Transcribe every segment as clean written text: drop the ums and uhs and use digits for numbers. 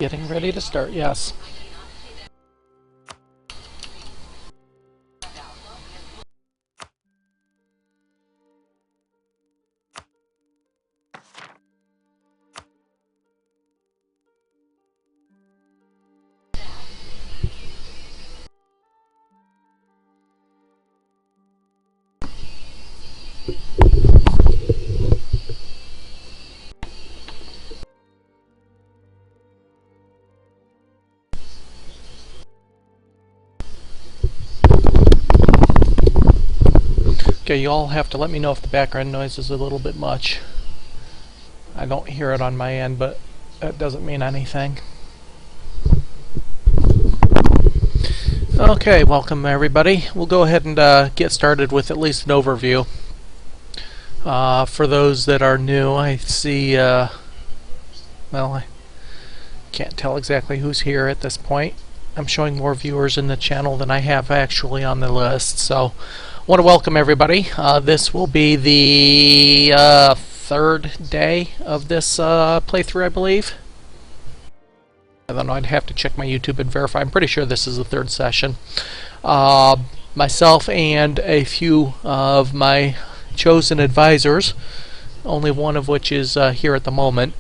Getting ready to start, yes. Okay, you all have to let me know if the background noise is a little bit much. I don't hear it on my end, but that doesn't mean anything. Okay, welcome everybody. We'll go ahead and get started with at least an overview. For those that are new, I see, well, I can't tell exactly who's here at this point. I'm showing more viewers in the channel than I have actually on the list, so I want to welcome everybody. This will be the third day of this playthrough, I believe. I don't know, I'd have to check my YouTube and verify. I'm pretty sure this is the third session. Myself and a few of my chosen advisors, only one of which is here at the moment,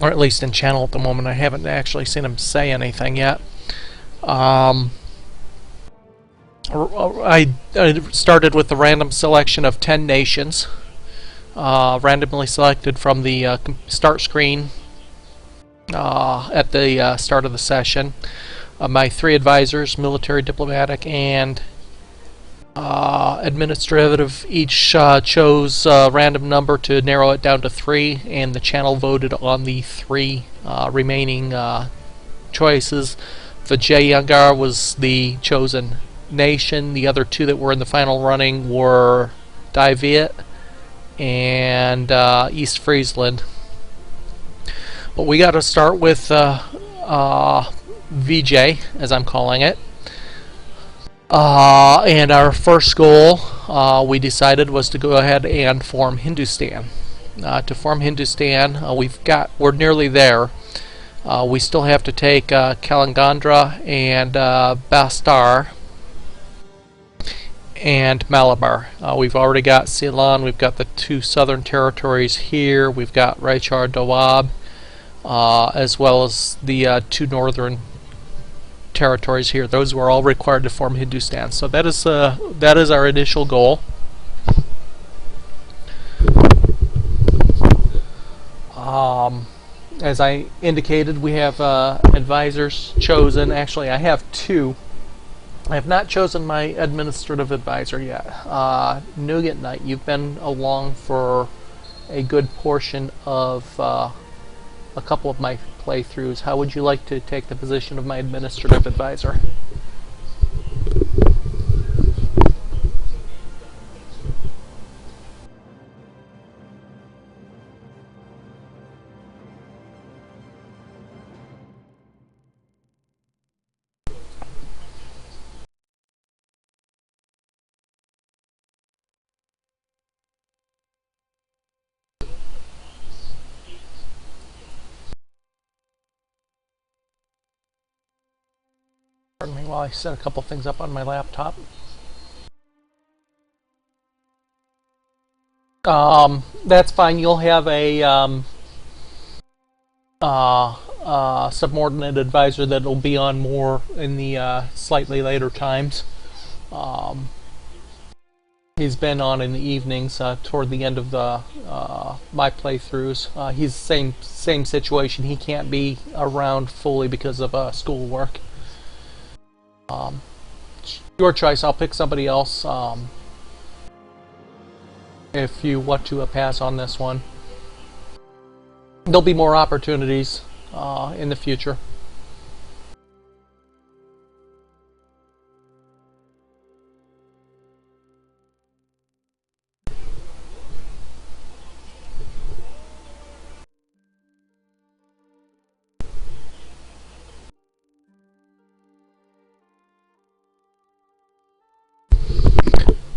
or at least in channel at the moment. I haven't actually seen him say anything yet. I started with the random selection of 10 nations, randomly selected from the start screen at the start of the session. My three advisors, military, diplomatic, and administrative, each chose a random number to narrow it down to 3, and the channel voted on the 3 remaining choices. Vijayanagar was the chosen nation. The other 2 that were in the final running were Diviet and East Friesland. But we got to start with VJ, as I'm calling it. And our first goal, we decided, was to go ahead and form Hindustan. To form Hindustan, we're nearly there. We still have to take Kalangandra and Bastar and Malabar. We've already got Ceylon, we've got the 2 southern territories here, we've got Raichar Doab, as well as the 2 northern territories here. Those were all required to form Hindustan. So that is our initial goal. As I indicated, we have advisors chosen. Actually, I have 2. I have not chosen my administrative advisor yet. Nougat Knight, you've been along for a good portion of a couple of my playthroughs. How would you like to take the position of my administrative advisor? Pardon me while I set a couple things up on my laptop. That's fine. You'll have a subordinate advisor that will be on more in the slightly later times. He's been on in the evenings toward the end of the my playthroughs. He's same situation. He can't be around fully because of schoolwork. Your choice. I'll pick somebody else if you want to pass on this one. There'll be more opportunities in the future.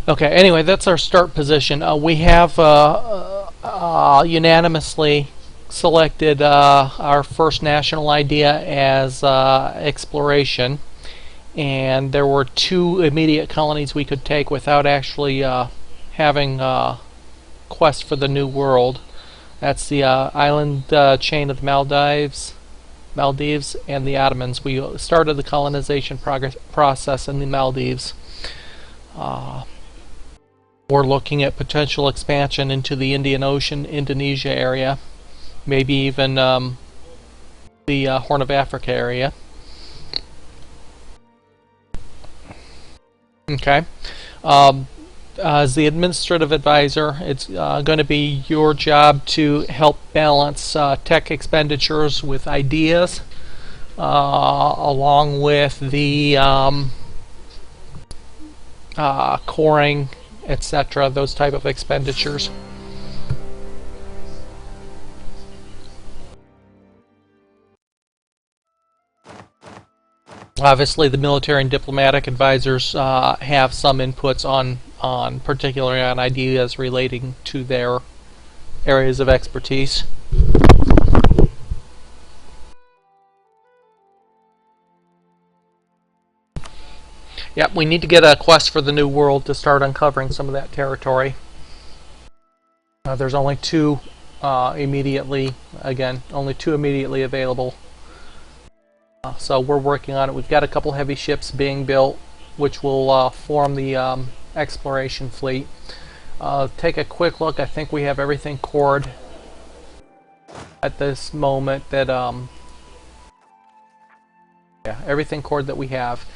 Okay, anyway, that's our start position. We have unanimously selected our first national idea as exploration, and there were 2 immediate colonies we could take without actually having quest for the New World. That's the island chain of the Maldives, and the Ottomans. We started the colonization process in the Maldives. Uh, we're looking at potential expansion into the Indian Ocean, Indonesia area, maybe even the Horn of Africa area. Okay. As the administrative advisor, it's going to be your job to help balance tech expenditures with ideas, along with the coring, etc., those type of expenditures. Obviously, the military and diplomatic advisors have some inputs on particularly on ideas relating to their areas of expertise. Yep, we need to get a quest for the New World to start uncovering some of that territory. There's only 2 immediately, again, only 2 immediately available. So we're working on it. We've got a couple heavy ships being built, which will form the exploration fleet. Take a quick look. I think we have everything cored at this moment. Everything cored that we have.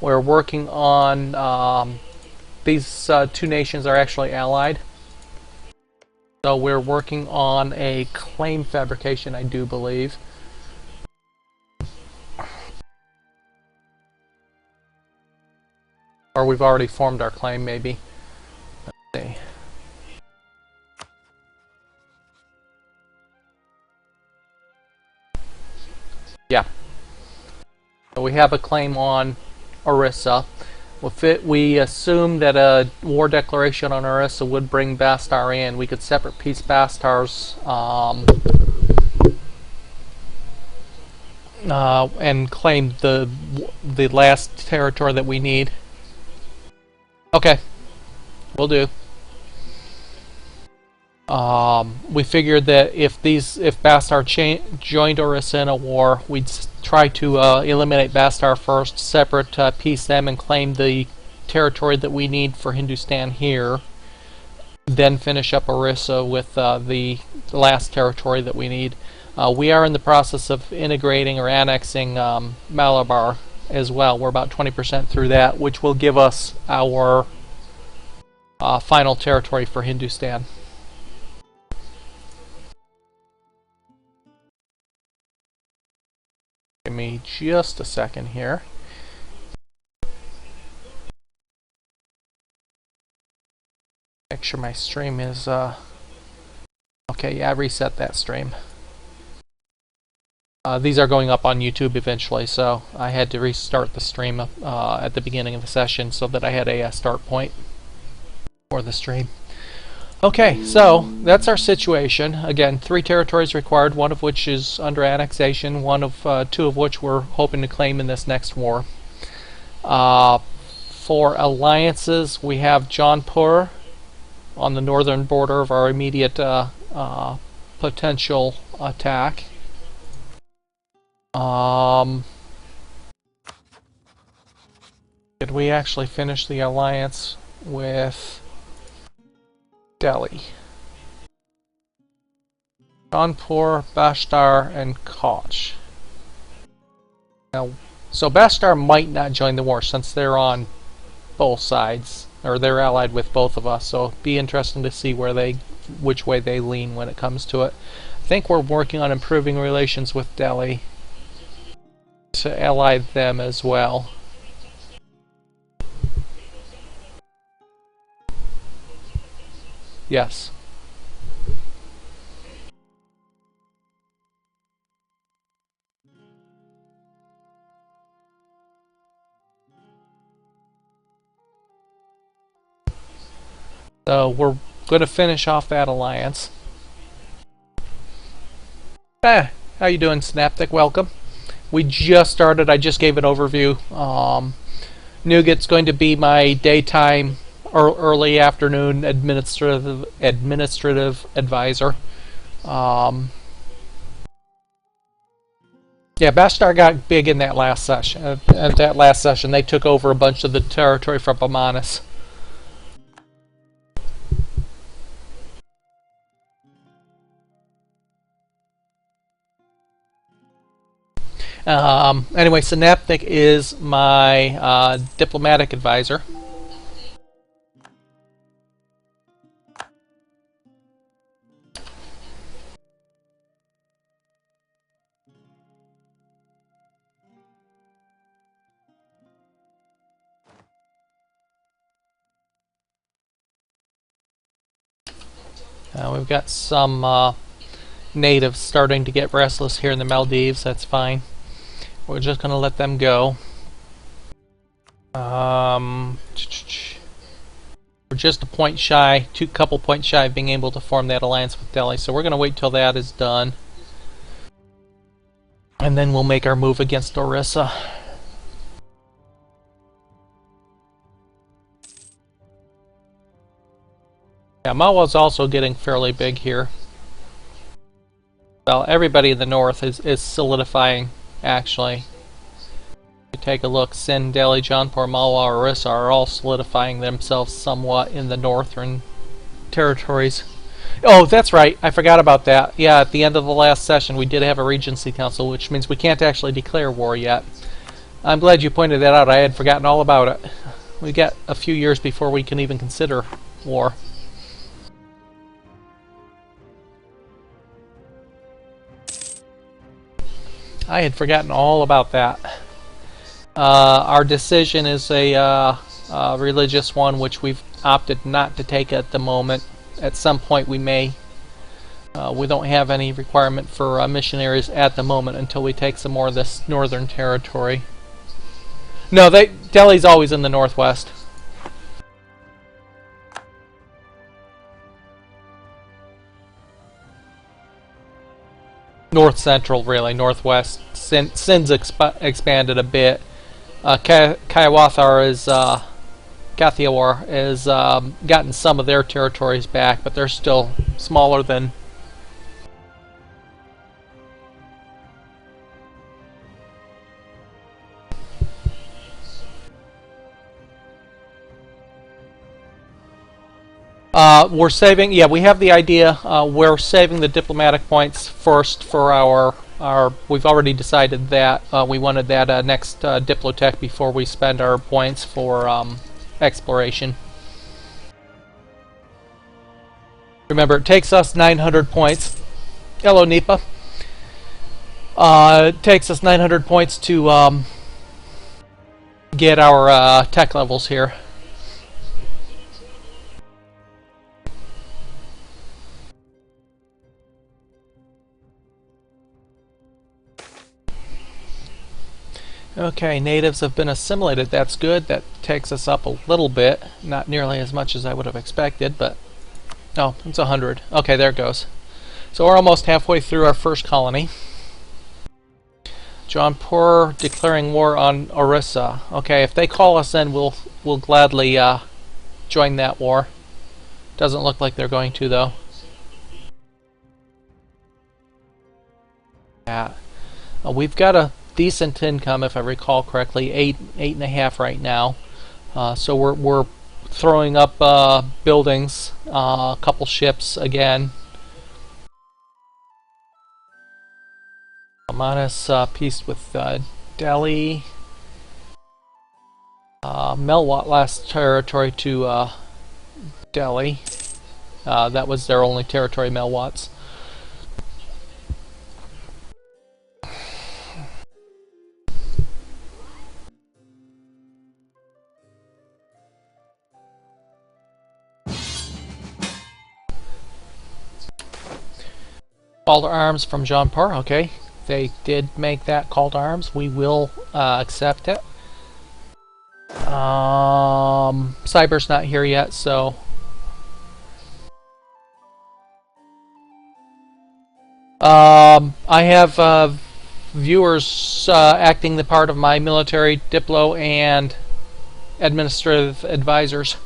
We're working on these 2 nations are actually allied. So we're working on a claim fabrication, I do believe. Or we've already formed our claim, maybe. Let's see. Yeah. So we have a claim on Orissa. We assume that a war declaration on Orissa would bring Bastar in. We could separate piece Bastars and claim the last territory that we need. Okay, we'll do. We figured that if Bastar joined Orissa in a war, we'd try to eliminate Bastar first, separate piece them, and claim the territory that we need for Hindustan here. Then finish up Orissa with the last territory that we need. We are in the process of integrating or annexing Malabar as well. We're about 20% through that, which will give us our final territory for Hindustan. Give me just a second here. Make sure my stream is okay. Yeah, I reset that stream. These are going up on YouTube eventually, so I had to restart the stream at the beginning of the session so that I had a start point for the stream. Okay, so that's our situation. Again, 3 territories required, one of which is under annexation, 2 of which we're hoping to claim in this next war. For alliances, we have Jaunpur on the northern border of our immediate potential attack. Did we actually finish the alliance with Delhi? Kanpur, Bastar, and Koch. Now, so Bastar might not join the war since they're on both sides, or they're allied with both of us. So it'd be interesting to see which way they lean when it comes to it. I think we're working on improving relations with Delhi to ally them as well. Yes. So we're going to finish off that alliance. How you doing, Synaptic? Welcome. We just started. I just gave an overview. Nougat's going to be my daytime or early afternoon administrative advisor. Yeah, Bashtar got big in that last session. At that last session, they took over a bunch of the territory from Amanus. Anyway, Synaptic is my diplomatic advisor. We've got some natives starting to get restless here in the Maldives. That's fine. We're just going to let them go. We're just a point shy, couple points shy of being able to form that alliance with Delhi. So we're going to wait till that is done. And then we'll make our move against Orissa. Yeah, Mawa's also getting fairly big here. Well, everybody in the north is solidifying, actually. If you take a look, Sindh, Delhi, Jaunpur, Malwa, Orissa are all solidifying themselves somewhat in the northern territories. Oh, that's right. I forgot about that. Yeah, at the end of the last session, we did have a Regency Council, which means we can't actually declare war yet. I'm glad you pointed that out. I had forgotten all about it. We got a few years before we can even consider war. I had forgotten all about that. Our decision is a religious one, which we've opted not to take at the moment. At some point we may. We don't have any requirement for missionaries at the moment until we take some more of this northern territory. No, Delhi's always in the northwest. North central, really, northwest. Sindh's expanded a bit. Kathiawar has gotten some of their territories back, but they're still smaller than. We're saving. Yeah, we have the idea. We're saving the diplomatic points first for our. We've already decided that we wanted that next Diplotech before we spend our points for exploration. Remember, it takes us 900 points. Hello, Nipa. It takes us 900 points to get our tech levels here. Okay, natives have been assimilated. That's good. That takes us up a little bit. Not nearly as much as I would have expected, but... Oh, it's 100. Okay, there it goes. So we're almost halfway through our first colony. Jaunpur declaring war on Orissa. Okay, if they call us in, we'll gladly join that war. Doesn't look like they're going to, though. Yeah. We've got a decent income, if I recall correctly, eight and a half right now. So we're throwing up buildings, a couple ships again. Amanus peace with Delhi. Melwat lost territory to Delhi. That was their only territory, Melwat's. Call to arms from Jaunpur. Okay, they did make that call to arms. We will accept it. Cyber's not here yet, so I have viewers acting the part of my military, diplo, and administrative advisors.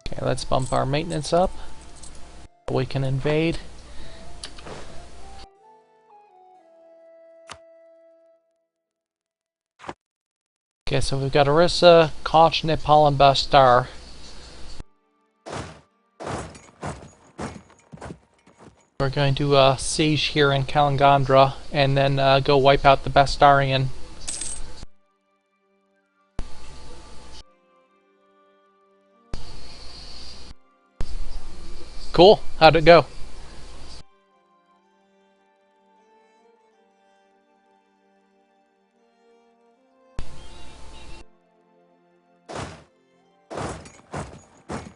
Okay, let's bump our maintenance up. We can invade. Okay, so we've got Orissa, Koch, Nepal, and Bastar. We're going to siege here in Kalangandra and then go wipe out the Bastarian. Cool. How'd it go?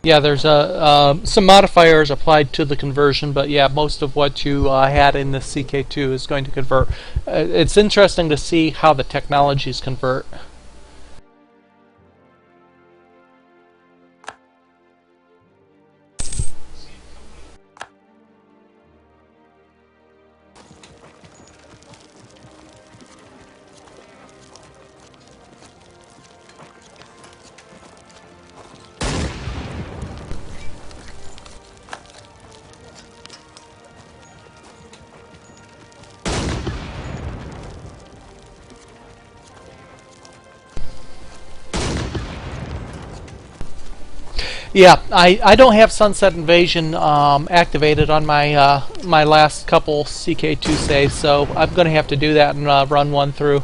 Yeah, there's some modifiers applied to the conversion, but yeah, most of what you had in the CK2 is going to convert. It's interesting to see how the technologies convert. Yeah, I don't have Sunset Invasion activated on my my last couple CK2 saves, so I'm going to have to do that and run one through.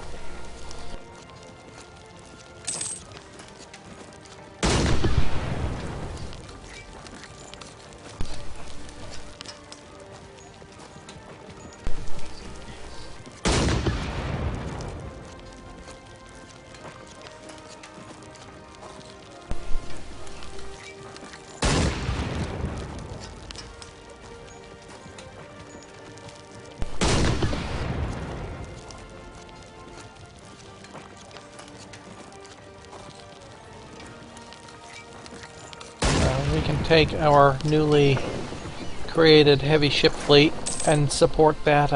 We can take our newly created heavy ship fleet and support that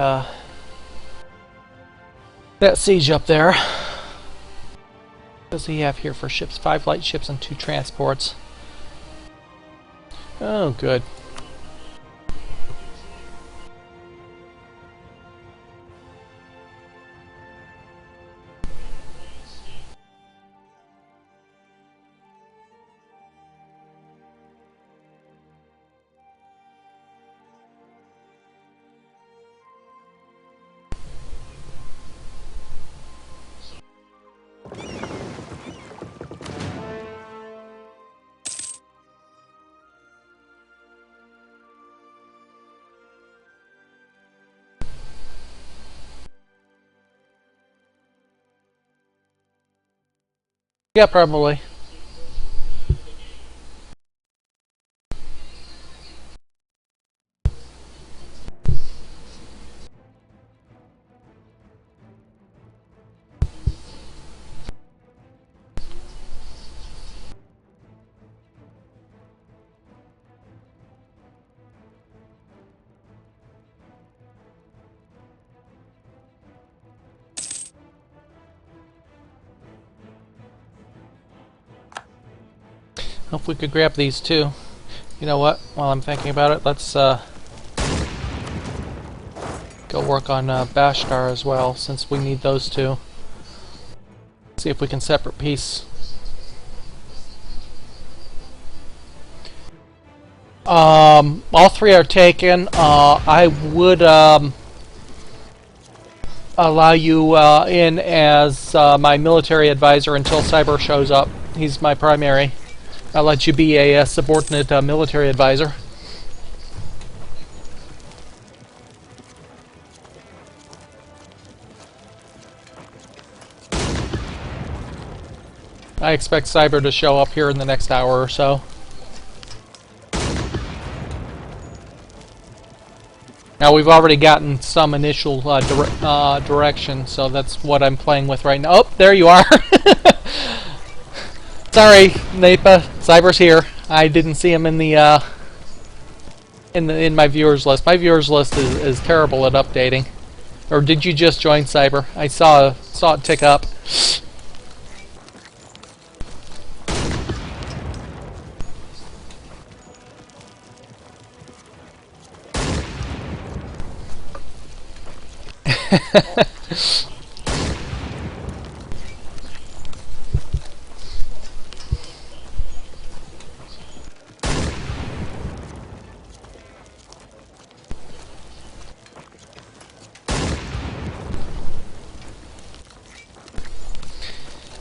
that siege up there. What does he have here for ships? 5 light ships and 2 transports. Oh, good. Yeah, probably. Hope we could grab these too. You know what? While I'm thinking about it, let's go work on Bashtar as well, since we need those two. See if we can separate piece. All 3 are taken. I would allow you in as my military advisor until Cyber shows up. He's my primary. I'll let you be a subordinate military advisor. I expect Cyber to show up here in the next hour or so. Now we've already gotten some initial direction, so that's what I'm playing with right now. Oh, there you are! Sorry, Napa. Cyber's here. I didn't see him in the in my viewers list. My viewers list is terrible at updating. Or did you just join Cyber? I saw it tick up.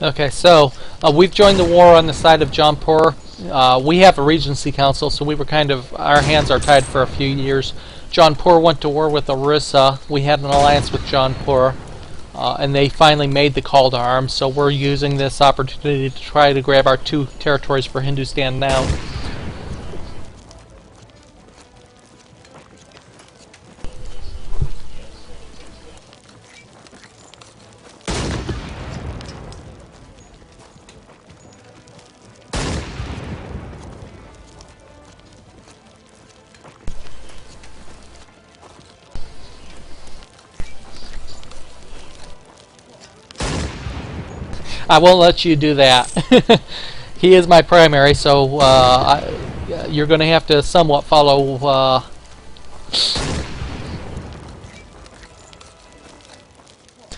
Okay, so we've joined the war on the side of Jaunpur. We have a Regency Council, so we were our hands are tied for a few years. Jaunpur went to war with Orissa. We had an alliance with Jaunpur, and they finally made the call to arms, so we're using this opportunity to try to grab our 2 territories for Hindustan now. I won't let you do that. He is my primary, so you're going to have to somewhat follow.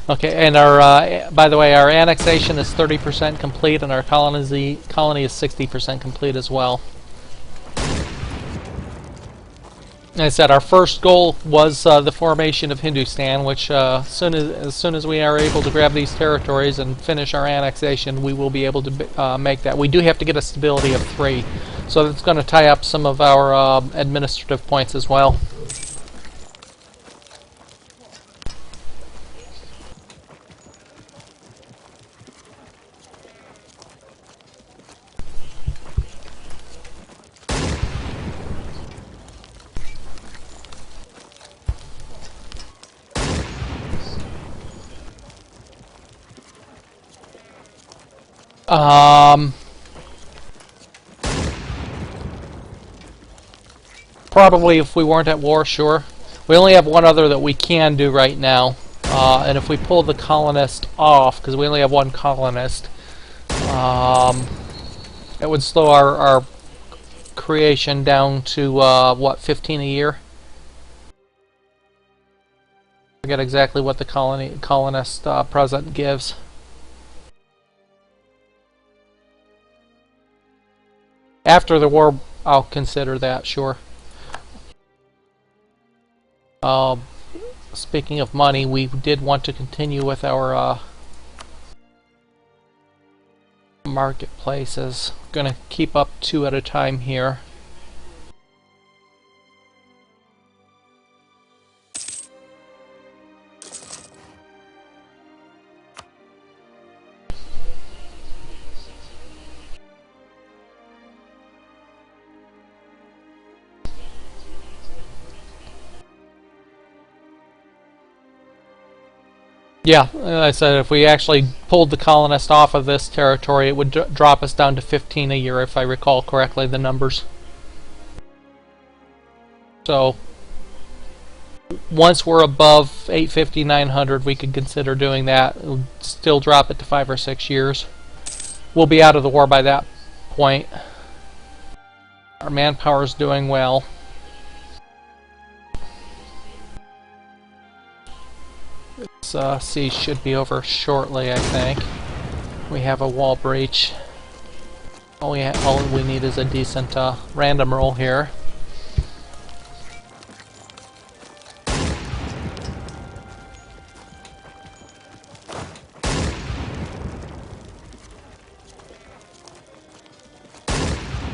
Okay, and our by the way, our annexation is 30% complete, and our colony is 60% complete as well. Like I said, our first goal was the formation of Hindustan, which as soon as we are able to grab these territories and finish our annexation, we will be able to make that. We do have to get a stability of 3, so that's going to tie up some of our administrative points as well. Probably if we weren't at war, sure. We only have one other that we can do right now, and if we pull the colonist off, because we only have 1 colonist, it would slow our creation down to what, 15 a year? I forget exactly what the colonist present gives. After the war, I'll consider that, sure. Speaking of money, we did want to continue with our marketplaces. Going to keep up 2 at a time here. Yeah, I said if we actually pulled the colonist off of this territory, it would drop us down to 15 a year, if I recall correctly the numbers. So, once we're above 850, 900, we could consider doing that. It would still drop it to 5 or 6 years. We'll be out of the war by that point. Our manpower is doing well. This siege should be over shortly, I think. We have a wall breach. All we need is a decent random roll here.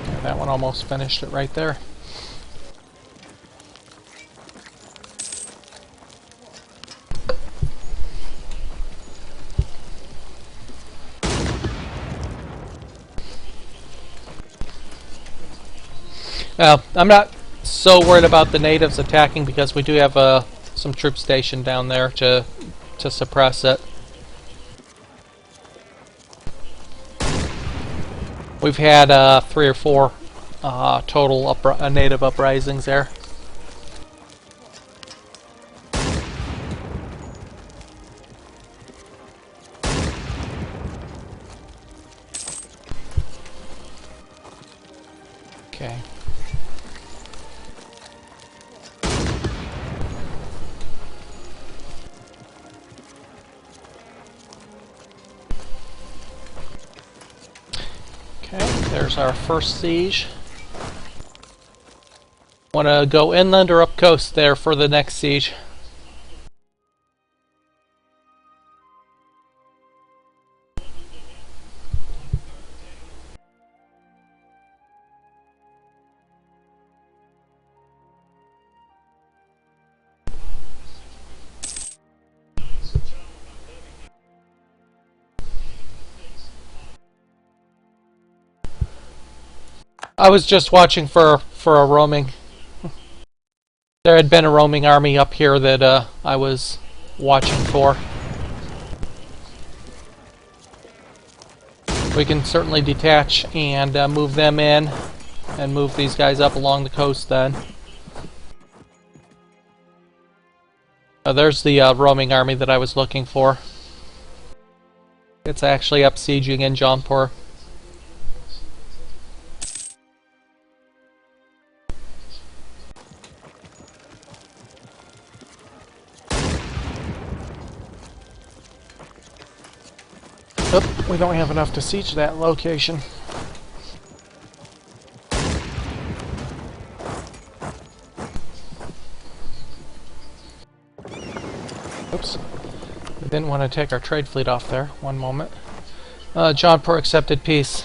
Yeah, that one almost finished it right there. I'm not so worried about the natives attacking because we do have some troops stationed down there to suppress it. We've had 3 or 4 total native uprisings there. Okay. Okay, there's our first siege. Want to go inland or up coast there for the next siege? I was just watching for a roaming. There had been a roaming army up here that I was watching for. We can certainly detach and move them in and move these guys up along the coast then. There's the roaming army that I was looking for. It's actually up sieging in Jaunpur. Oh, we don't have enough to siege that location. Oops. We didn't want to take our trade fleet off there. One moment. Jaunpur accepted peace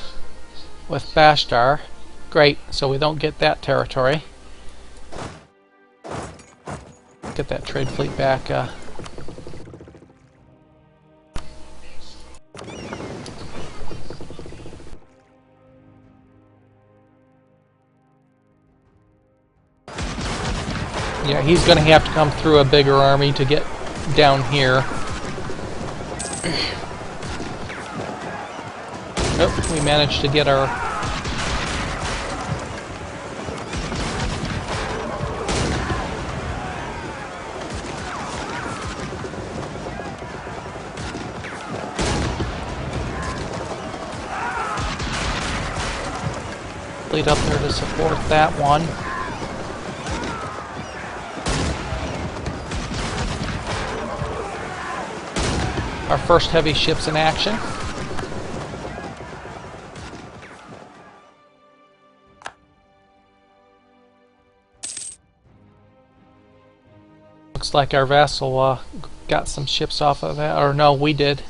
with Bashtar. Great, so we don't get that territory. Get that trade fleet back. Yeah, he's going to have to come through a bigger army to get down here. Oh, we managed to get our... fleet up there to support that one. Our first heavy ships in action. Looks like our vassal got some ships off of that, or no, we did.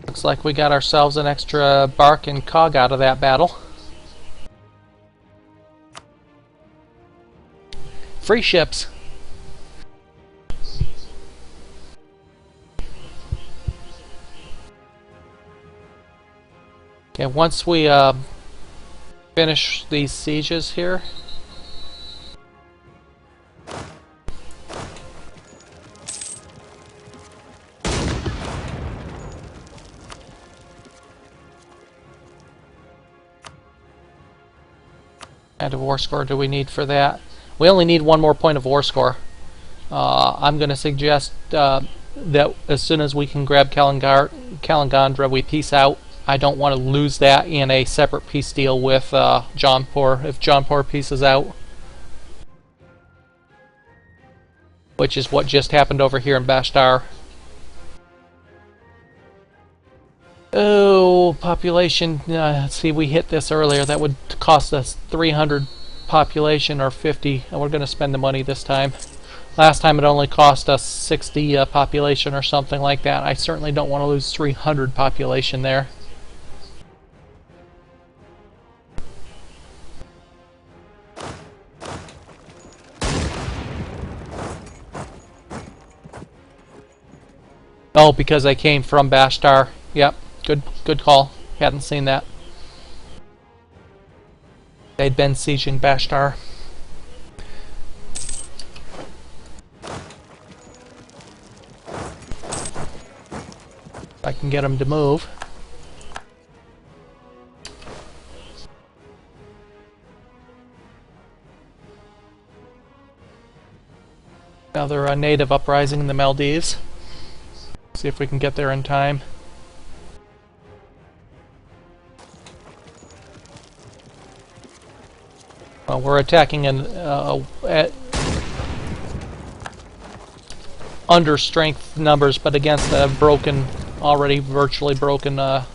Looks like we got ourselves an extra bark and cog out of that battle. Free ships. Okay, once we finish these sieges here, and a war score do we need for that? We only need 1 more point of war score. I'm going to suggest that as soon as we can grab Kalangandra, we peace out. I don't want to lose that in a separate peace deal with Jaunpur if Jaunpur pieces out. Which is what just happened over here in Bashtar. Oh, population. Let's see, we hit this earlier. That would cost us 300 population or 50, and we're going to spend the money this time. Last time it only cost us 60 population or something like that. I certainly don't want to lose 300 population there. Oh, because I came from Bashtar. Yep, good call. Hadn't seen that. They'd been sieging Bashtar. I can get them to move. Another native uprising in the Maldives. See if we can get there in time. Well, we're attacking at under strength numbers, but against a broken, already virtually broken. Oh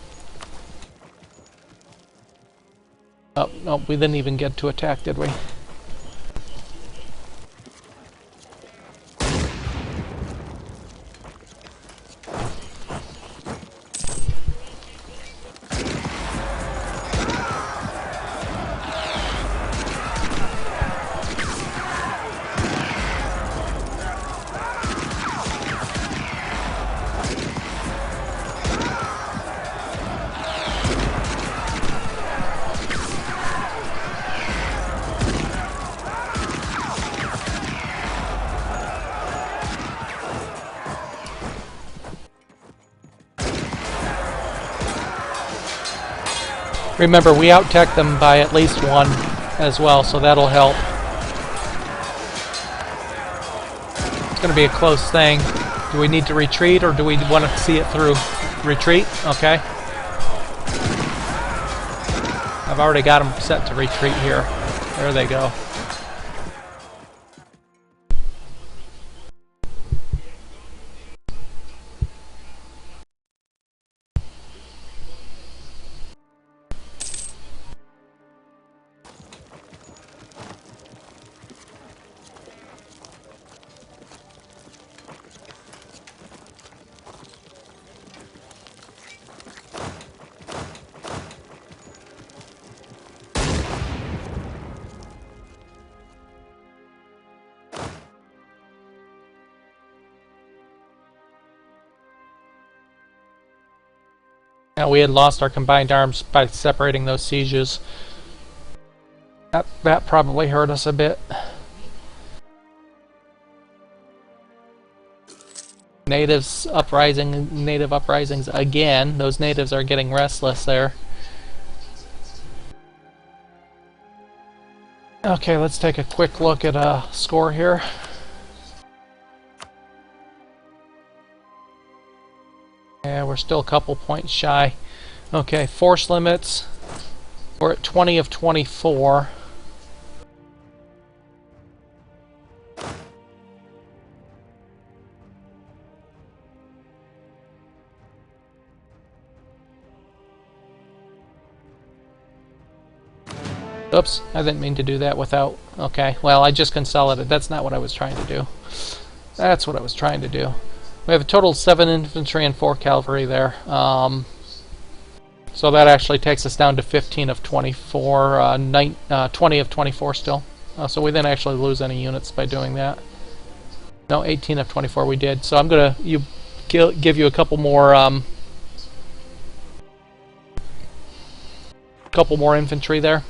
no, we didn't even get to attack, did we? Remember, we out-tech them by at least one as well, so that'll help. It's going to be a close thing. Do we need to retreat, or do we want to see it through? Retreat? Okay. I've already got them set to retreat here. There they go. Now, we had lost our combined arms by separating those sieges. That probably hurt us a bit. Native uprisings again. Those natives are getting restless there. Okay, let's take a quick look at a score here. Yeah, we're still a couple points shy. Okay, force limits. We're at 20 of 24. Oops, I didn't mean to do that without... Okay, well, I just consolidated. That's not what I was trying to do. That's what I was trying to do. We have a total of 7 infantry and 4 cavalry there. So that actually takes us down to 15 of 24, 20 of 24 still. So we didn't actually lose any units by doing that. No, 18 of 24 we did. So I'm going to give you a couple more infantry there.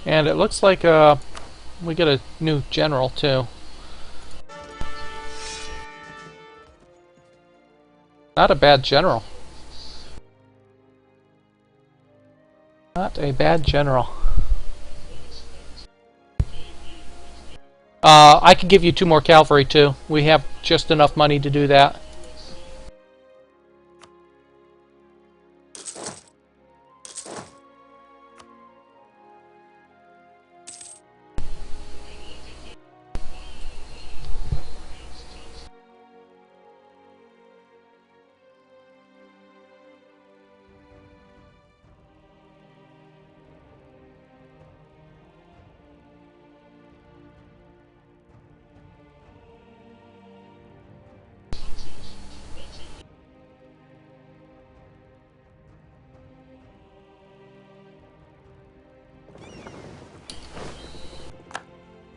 And it looks like we get a new general too. Not a bad general. Not a bad general. I could give you 2 more cavalry too. We have just enough money to do that.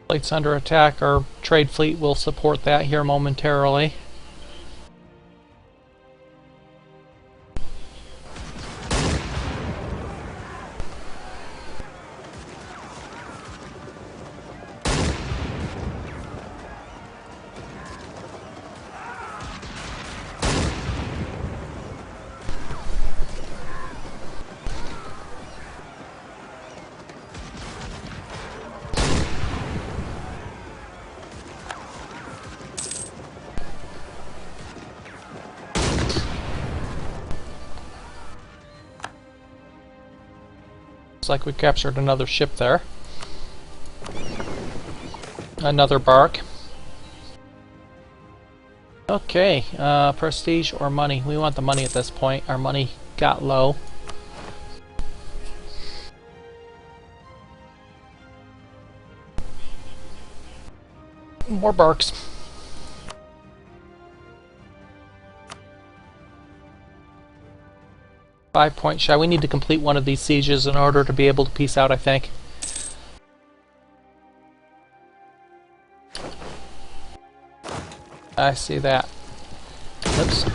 Fleet's under attack. Our trade fleet will support that here momentarily. Looks like we captured another ship there. Another bark. Okay, prestige or money? We want the money at this point. Our money got low. More barks. Five-point shy. We need to complete one of these sieges in order to be able to peace out, I think. I see that. Oops.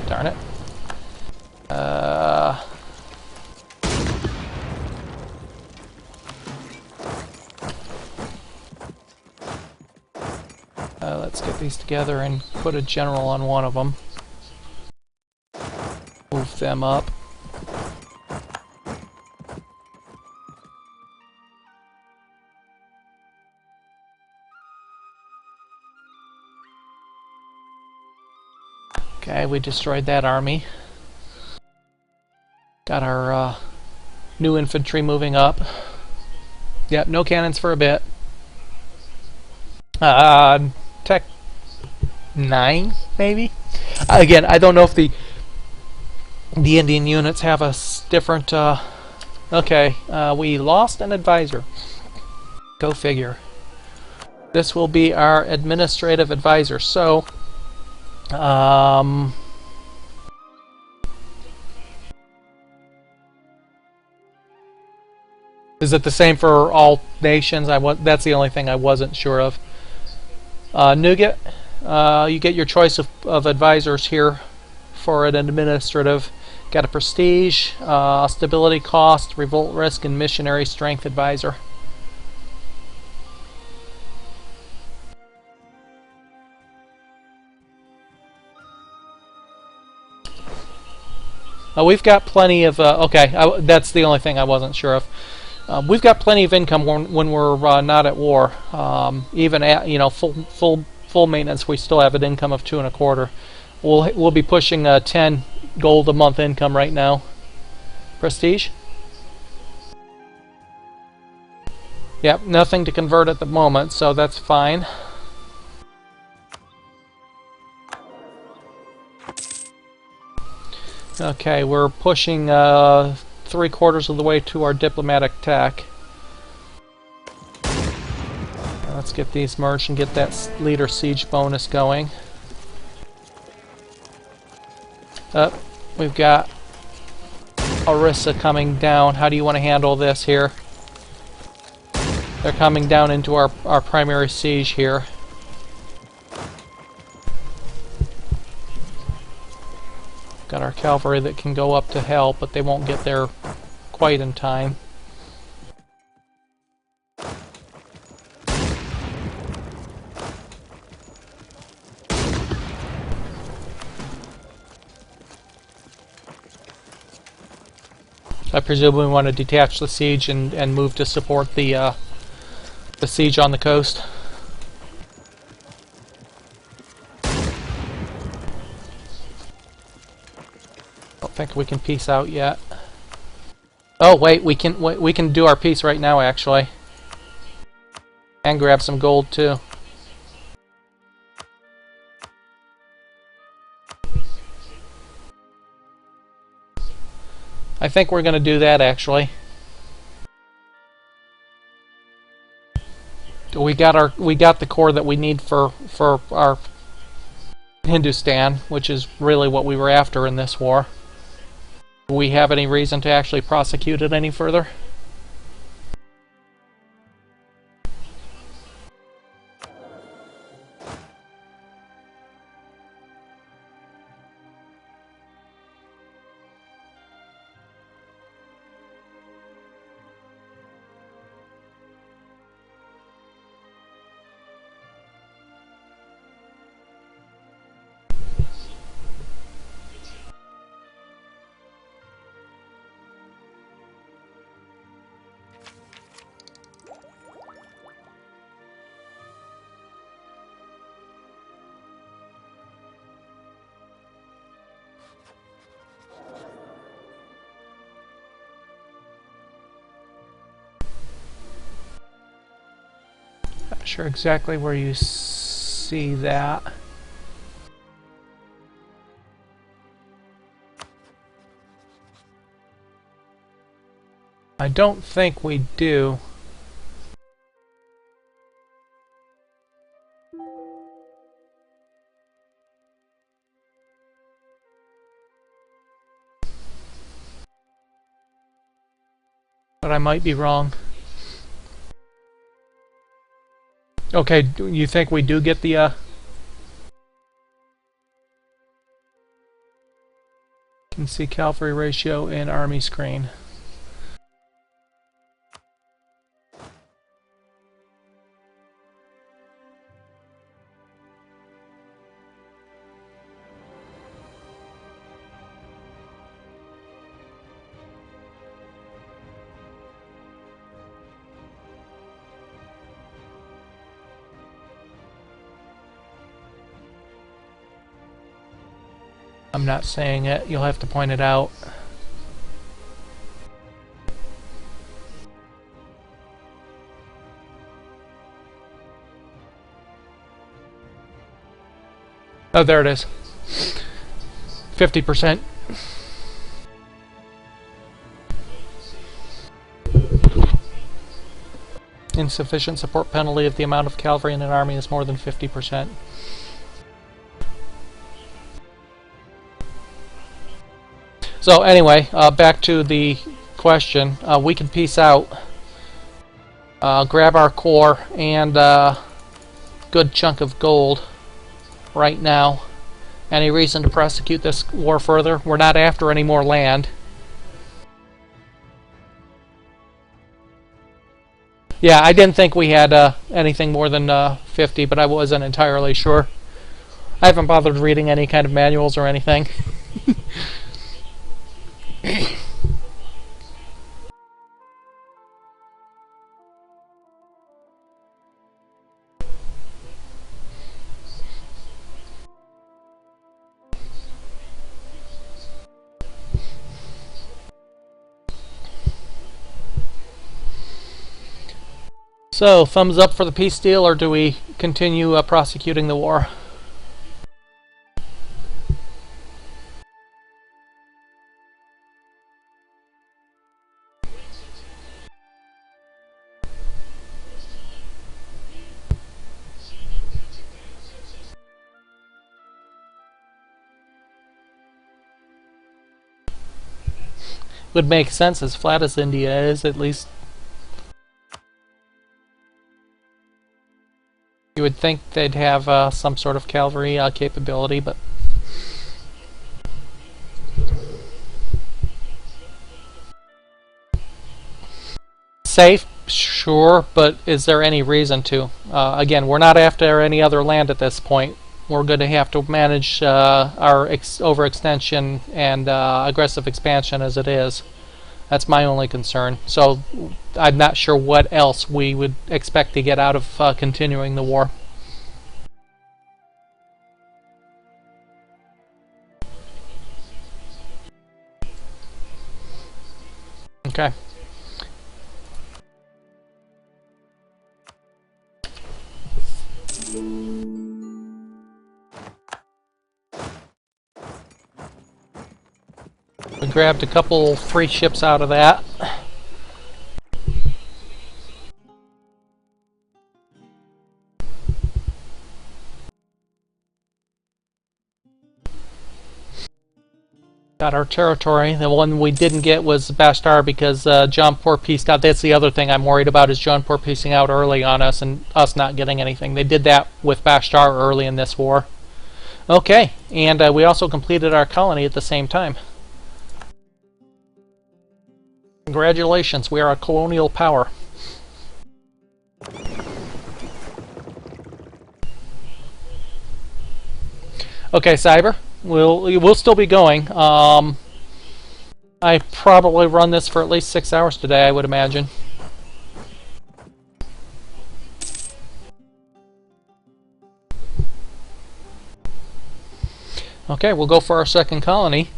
Darn it. Let's get these together and put a general on one of them. Move them up. Okay, we destroyed that army. Got our new infantry moving up. Yep, no cannons for a bit. Tech 9, maybe? Again, I don't know if the Indian units have a different... Okay, we lost an advisor. Go figure. This will be our administrative advisor, so... Is it the same for all nations? That's the only thing I wasn't sure of. Nougat, you get your choice of advisors here for an administrative. Got a prestige, stability cost, revolt risk, and missionary strength advisor. We've got plenty of... okay, that's the only thing I wasn't sure of. We've got plenty of income when we're not at war. Even at full maintenance, we still have an income of 2.25. We'll be pushing 10 gold a month income right now. Prestige. Yep, nothing to convert at the moment, so that's fine. Okay, we're pushing 3/4 of the way to our diplomatic tech. Let's get these merged and get that leader siege bonus going. We've got Orissa coming down. How do you want to handle this here? They're coming down into our primary siege here. Got our cavalry that can go up to help, but they won't get there quite in time. I presume we want to detach the siege and move to support the siege on the coast. Don't think we can peace out yet. Oh wait, we can do our peace right now actually, and grab some gold too. I think we're going to do that actually. We got the core that we need for our Hindustan, which is really what we were after in this war. Do we have any reason to actually prosecute it any further? sure exactly where you see that. I don't think we do. But I might be wrong. Okay, you think we do get the can see cavalry ratio in army screen. I'm not saying it, you'll have to point it out. Oh, there it is. 50%. Insufficient support penalty if the amount of cavalry in an army is more than 50%. So anyway, back to the question. We can peace out, grab our core and good chunk of gold right now. Any reason to prosecute this war further? We're not after any more land. Yeah, I didn't think we had anything more than 50, but I wasn't entirely sure. I haven't bothered reading any kind of manuals or anything. So, thumbs up for the peace deal, or do we continue prosecuting the war? Would make sense as flat as India is, at least. You would think they'd have some sort of cavalry capability, but safe, sure, but is there any reason to? Again, we're not after any other land at this point. We're going to have to manage our overextension and aggressive expansion as it is. That's my only concern. So I'm not sure what else we would expect to get out of continuing the war. Okay. We grabbed a couple free ships out of that. Got our territory. The one we didn't get was Bashtar because Jaunpur pieced out. That's the other thing I'm worried about, is Jaunpur piecing out early on us and us not getting anything. They did that with Bashtar early in this war. Okay, and we also completed our colony at the same time. Congratulations, we are a colonial power. Okay, Cyber, we'll still be going. I probably run this for at least 6 hours today, I would imagine. Okay, we'll go for our second colony.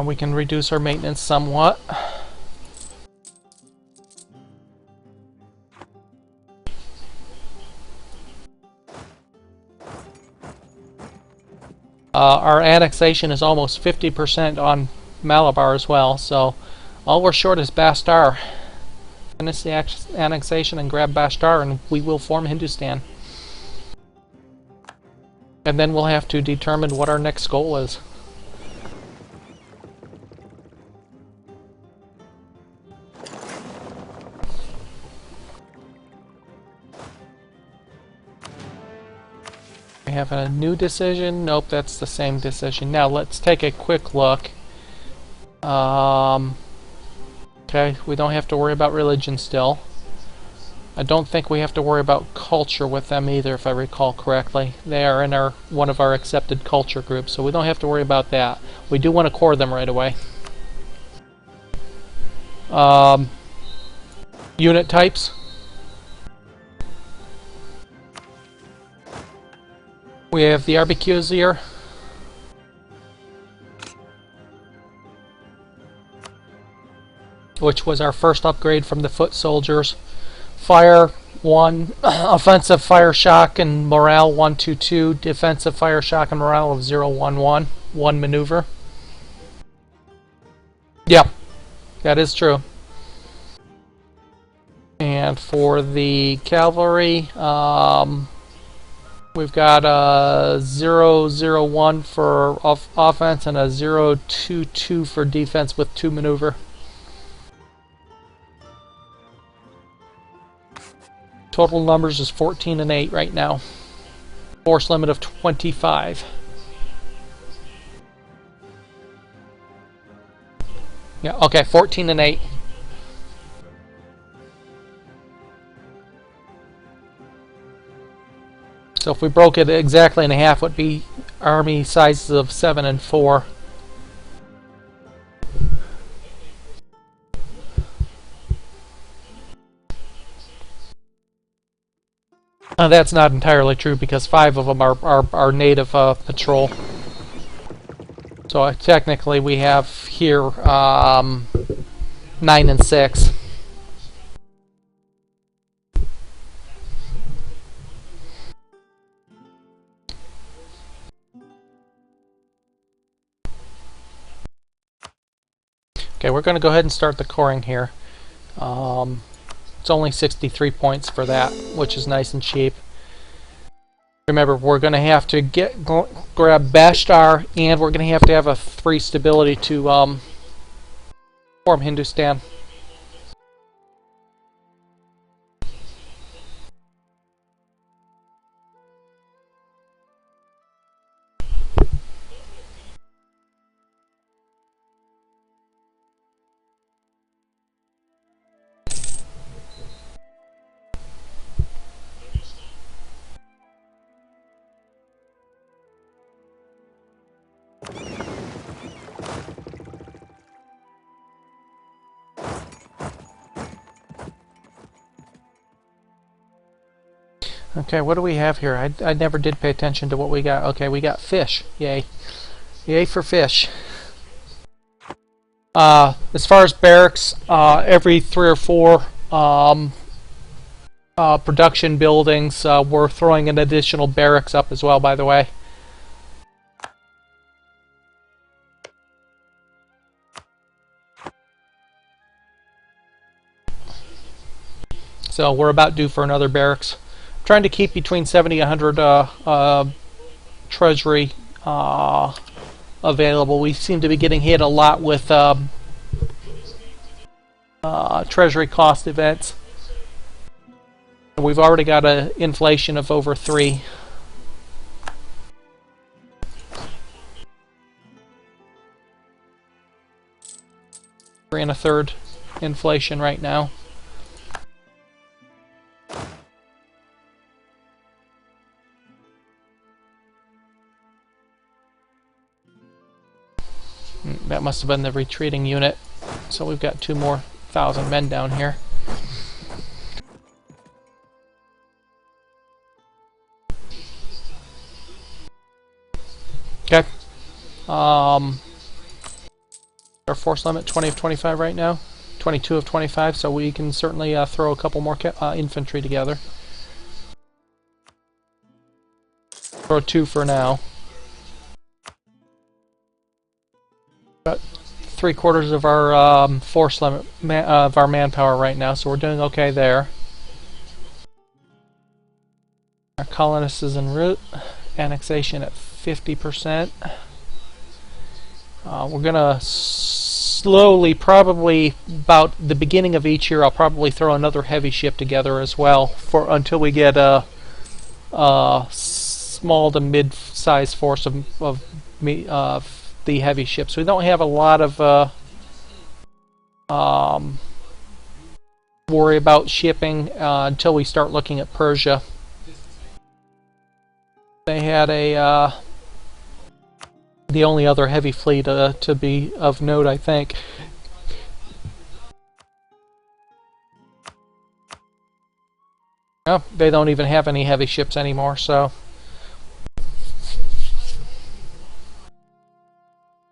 We can reduce our maintenance somewhat. Our annexation is almost 50% on Malabar as well, so all we're short is Bastar. Finish the annexation and grab Bastar, and we will form Hindustan. And then we'll have to determine what our next goal is. We have a new decision. Nope, that's the same decision. Now let's take a quick look. Okay, we don't have to worry about religion still. I don't think we have to worry about culture with them either, if I recall correctly. They are in one of our accepted culture groups, so we don't have to worry about that. We do want to core them right away. Unit types. We have the Arquebusier. Which was our first upgrade from the foot soldiers. Fire 1, offensive fire shock and morale 122, defensive fire shock and morale of 011, 1 maneuver. Yep, that is true. And for the cavalry, we've got a 001 for offense and a 022 for defense with 2 maneuver. Total numbers is 14 and 8 right now. Force limit of 25. Yeah, okay, 14 and 8. So if we broke it exactly in half, it would be army sizes of 7 and 4. That's not entirely true because 5 of them are native patrol. So technically we have here 9 and 6. Okay, we're going to go ahead and start the coring here. It's only 63 points for that, which is nice and cheap. Remember, we're going to have to grab Bashtar, and we're going to have a 3 stability to form Hindustan. Okay, what do we have here? I never did pay attention to what we got. Okay, we got fish. Yay. Yay for fish. As far as barracks, every 3 or 4 production buildings, we're throwing an additional barracks up as well, by the way. So we're about due for another barracks. Trying to keep between 70 and 100 treasury available. We seem to be getting hit a lot with treasury cost events. We've already got an inflation of over 3. Three and a third inflation right now. That must have been the retreating unit. So we've got 2 more 1,000 men down here. Okay. Our force limit 20 of 25 right now. 22 of 25, so we can certainly throw a couple more infantry together. Throw 2 for now. About 3/4 of our force limit of our manpower right now, so we're doing okay there. Our colonist is en route. Annexation at 50%. We're gonna slowly, probably about the beginning of each year, I'll probably throw another heavy ship together as well for until we get a small to mid-size force of the heavy ships. We don't have a lot of worry about shipping until we start looking at Persia. They had the only other heavy fleet to be of note, I think. Oh, they don't even have any heavy ships anymore, so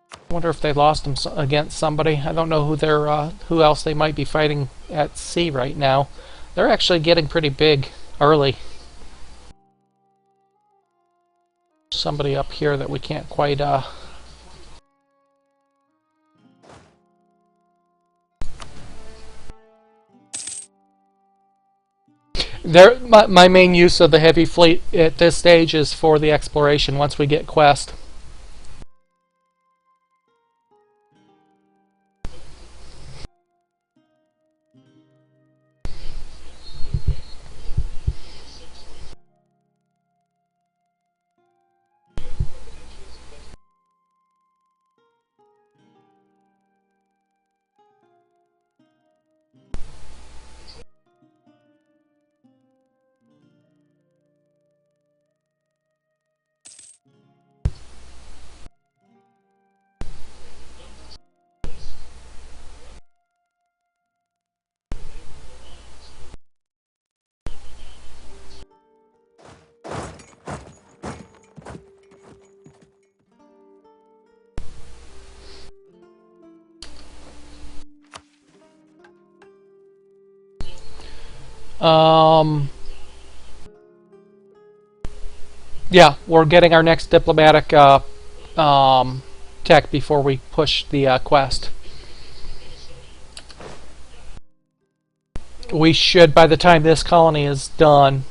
I wonder if they lost them against somebody. I don't know who else they might be fighting at sea right now. They're actually getting pretty big early. Somebody up here that we can't quite my main use of the heavy fleet at this stage is for the exploration once we get quest. Yeah, we're getting our next diplomatic tech before we push the quest. We should, by the time this colony is done,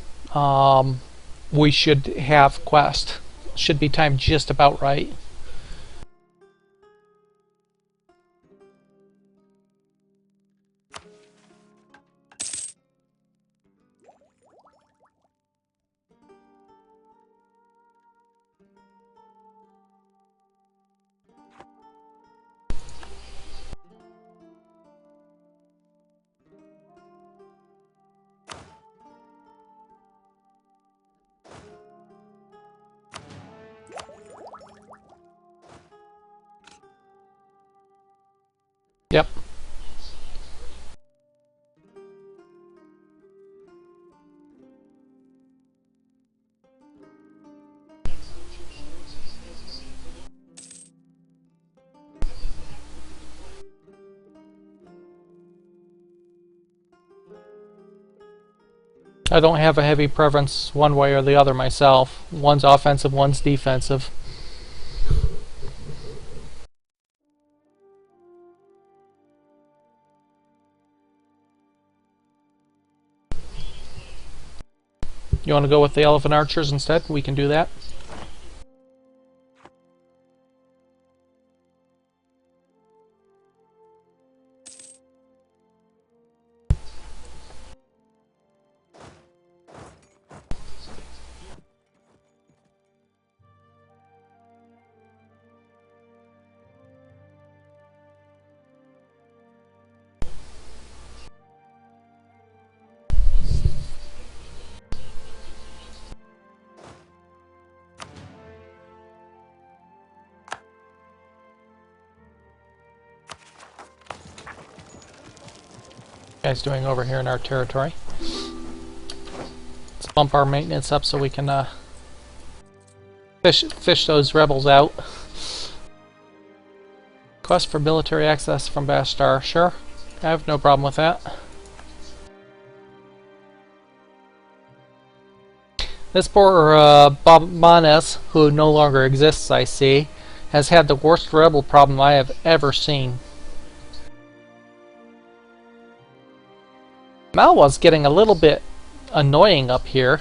we should have quest. Should be timed just about right. Yep. I don't have a heavy preference one way or the other myself. One's offensive, one's defensive. You want to go with the elephant archers instead? We can do that. Guys doing over here in our territory. Let's bump our maintenance up so we can fish those rebels out. Quest for military access from Bastar. Sure, I have no problem with that. This poor Bob Manes, who no longer exists, I see, has had the worst rebel problem I have ever seen. Malwa's getting a little bit annoying up here.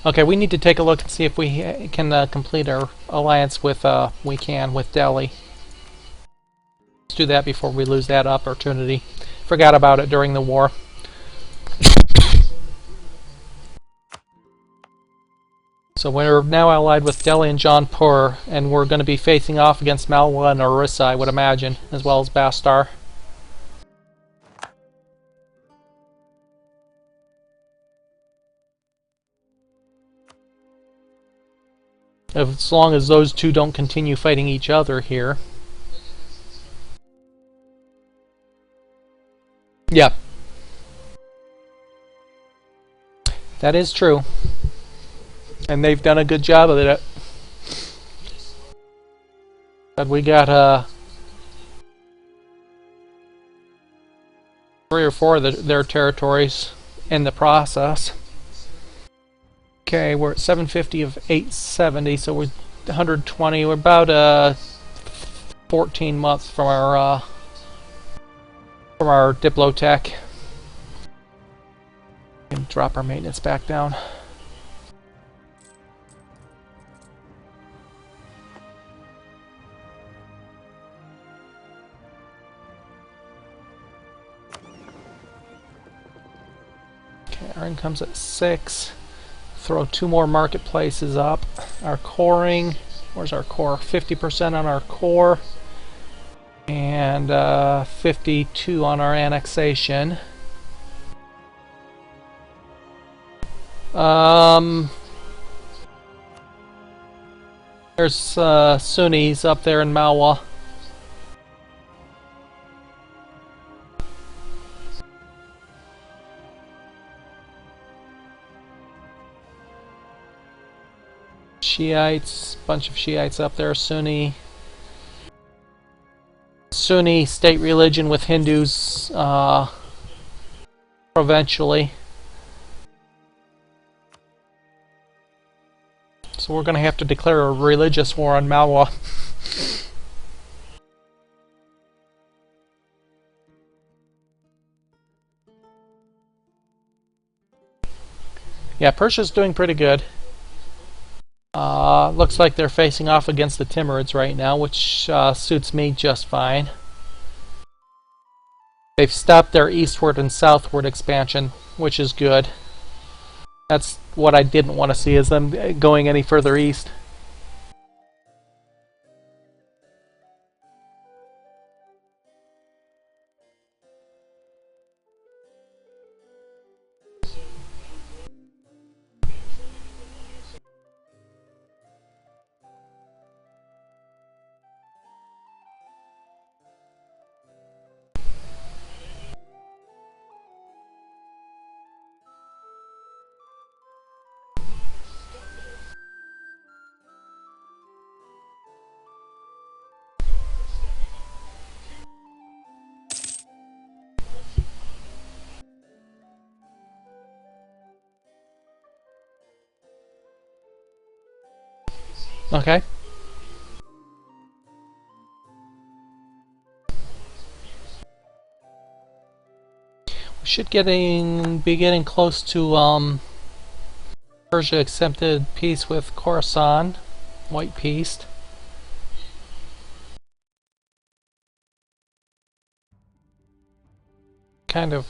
Okay, we need to take a look and see if we can complete our alliance with with Delhi. Let's do that before we lose that opportunity. Forgot about it during the war. So we're now allied with Delhi and Jaunpur, and we're going to be facing off against Malwa and Orissa, I would imagine, as well as Bastar. As long as those two don't continue fighting each other here. Yep. That is true. And they've done a good job of it. But we got 3 or 4 of their territories in the process. Okay, we're at 750 of 870, so we're 120. We're about 14 months from our Diplotech. And drop our maintenance back down. Okay, our income's at 6. Throw 2 more marketplaces up. Our coring, where's our core? 50% on our core, and 52 on our annexation. There's Sunnis up there in Malwa. Shiites, bunch of Shiites up there, Sunni state religion with Hindus provincially. So we're going to have to declare a religious war on Malwa. Yeah, Persia's doing pretty good. Looks like they're facing off against the Timurids right now, which suits me just fine. They've stopped their eastward and southward expansion, which is good. That's what I didn't want to see, is them going any further east. Okay. We should be getting close to Persia accepted peace with Khorasan, White Peace. Kind of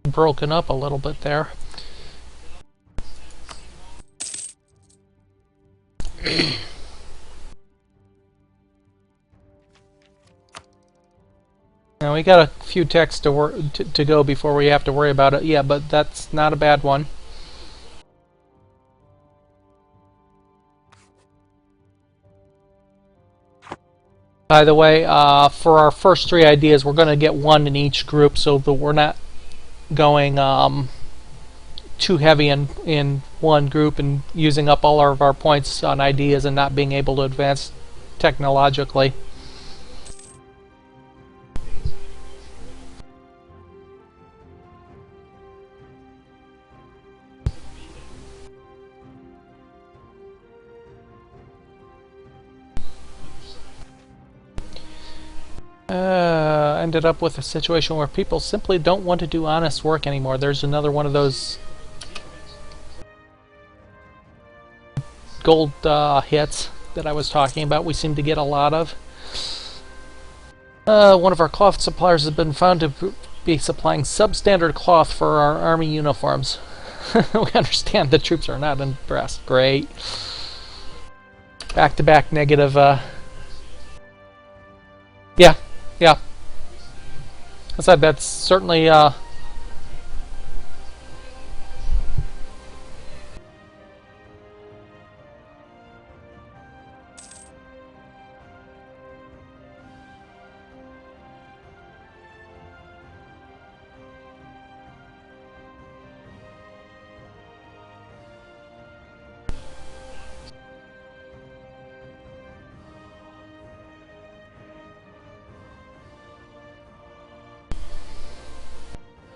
broken up a little bit there. Now we got a few techs to go before we have to worry about it. Yeah, but that's not a bad one. By the way, for our first 3 ideas, we're going to get 1 in each group, so that we're not going too heavy in one group and using up all of our points on ideas and not being able to advance technologically. Ended up with a situation where people simply don't want to do honest work anymore. There's another one of those gold hits that I was talking about. We seem to get a lot of. One of our cloth suppliers has been found to be supplying substandard cloth for our army uniforms. We understand the troops are not impressed. Great. Back-to-back negative. Yeah, yeah. I said that's certainly.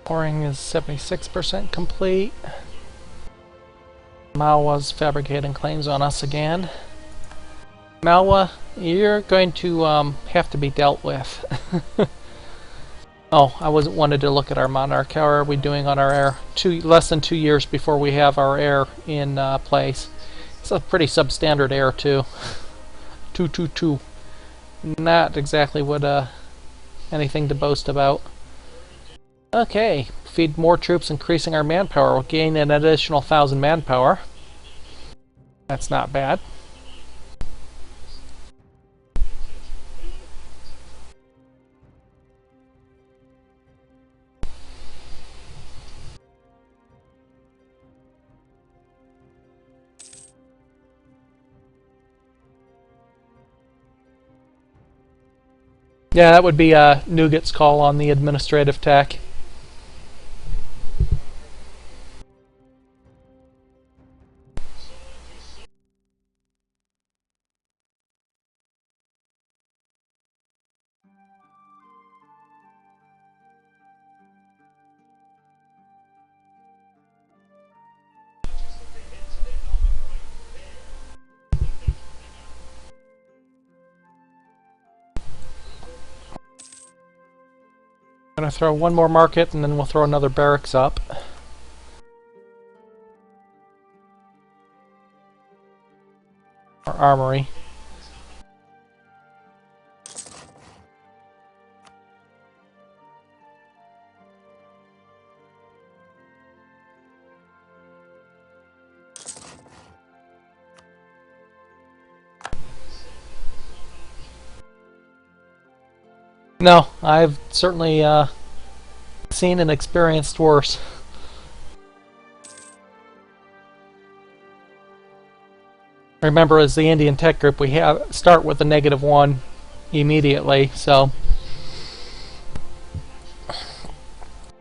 Pouring is 76% complete. Malwa's fabricating claims on us again. Malwa, you're going to have to be dealt with. Oh, I wanted to look at our Monarch. How are we doing on our air? Less than 2 years before we have our air in place. It's a pretty substandard air too. 222. Not exactly what anything to boast about. Okay, feed more troops, increasing our manpower. We'll gain an additional 1,000 manpower. That's not bad. Yeah, that would be Nougat's call on the administrative tech. I'm going to throw one more market and then we'll throw another barracks up. Or armory. No, I've certainly seen and experienced worse. Remember, as the Indian Tech Group, we start with a -1 immediately, so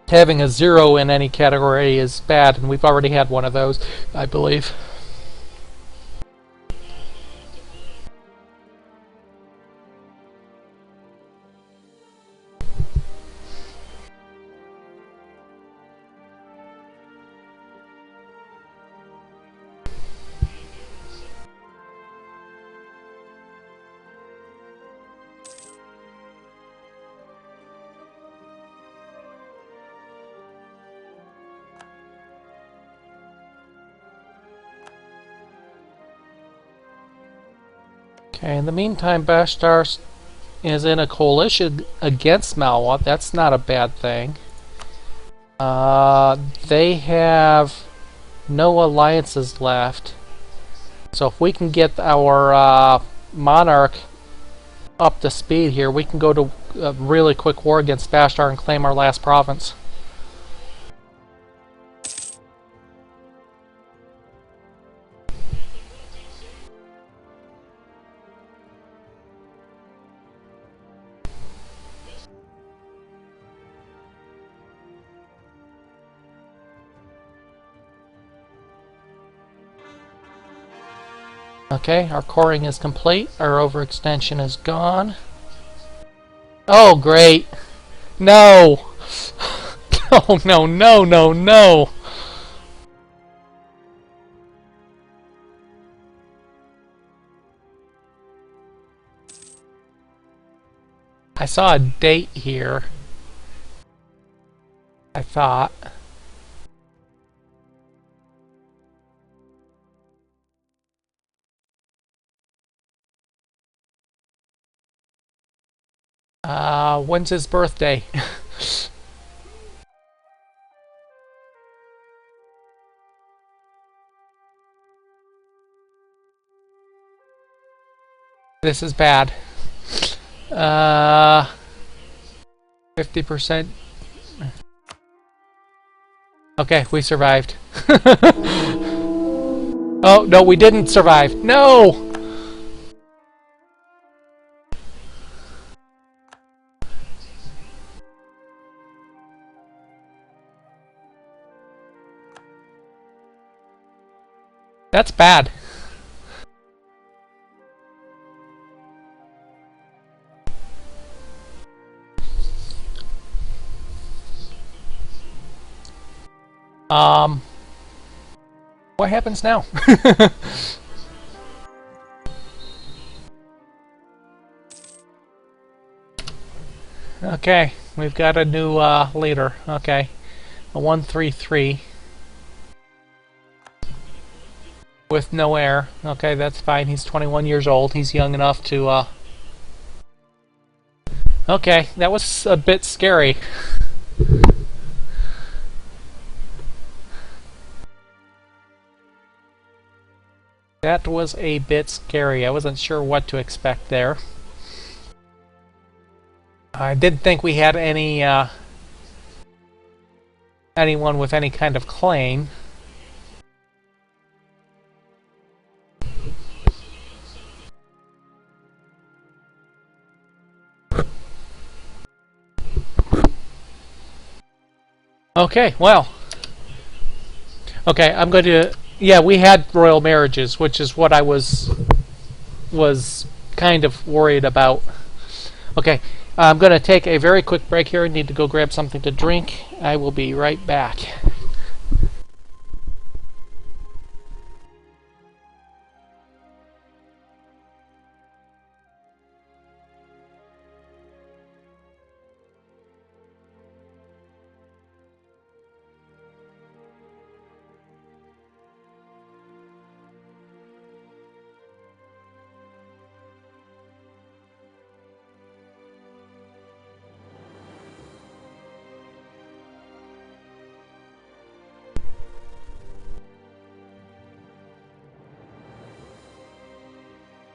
having a 0 in any category is bad, and we've already had one of those, I believe. Okay, in the meantime, Bashtar is in a coalition against Malwa. That's not a bad thing. They have no alliances left. So if we can get our Monarch up to speed here, we can go to a really quick war against Bashtar and claim our last province. Okay, our coring is complete. Our overextension is gone. Oh, great. No! No, no, no, no, no! I saw a date here. I thought. When's his birthday? This is bad. 50%. Okay, we survived. Oh, no, we didn't survive. No! That's bad. What happens now? Okay, we've got a new leader. Okay, a 133 with no heir. Okay, that's fine. He's 21 years old. He's young enough to. Okay, that was a bit scary. That was a bit scary. I wasn't sure what to expect there. I didn't think we had any anyone with any kind of claim. Okay, well. Okay, I'm going to. Yeah, we had royal marriages, which is what I was kind of worried about. Okay, I'm going to take a very quick break here. I need to go grab something to drink. I will be right back.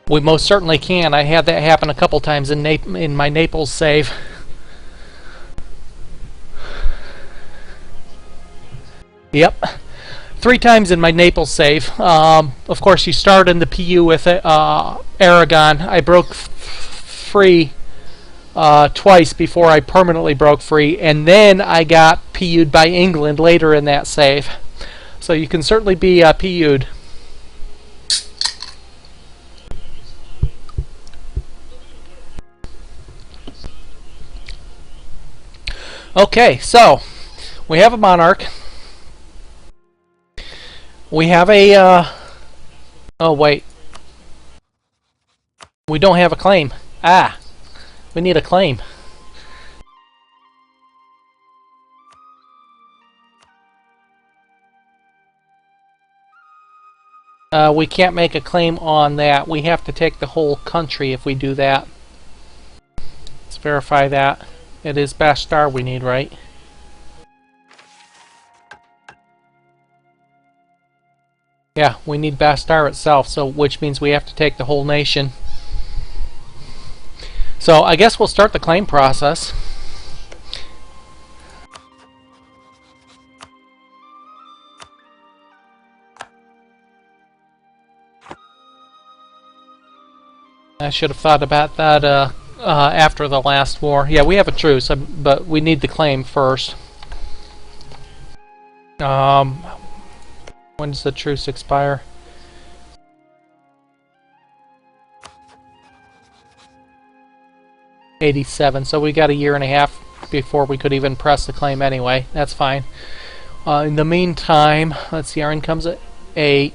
We most certainly can. I had that happen a couple times in my Naples save. Yep. 3 times in my Naples save. Of course, you start in the PU with Aragon. I broke free twice before I permanently broke free, and then I got PU'd by England later in that save. So you can certainly be PU'd. Okay, so we have a monarch. We have a. Oh wait, we don't have a claim. Ah, we need a claim. We can't make a claim on that. We have to take the whole country if we do that. Let's verify that. It is Bashtar we need, right? Yeah, we need Bashtar itself, so which means we have to take the whole nation. So I guess we'll start the claim process. I should have thought about that after the last war. Yeah, we have a truce, but we need the claim first. When does the truce expire? '87. So we got a year and a half before we could even press the claim anyway. That's fine. In the meantime, let's see, our income's at 8.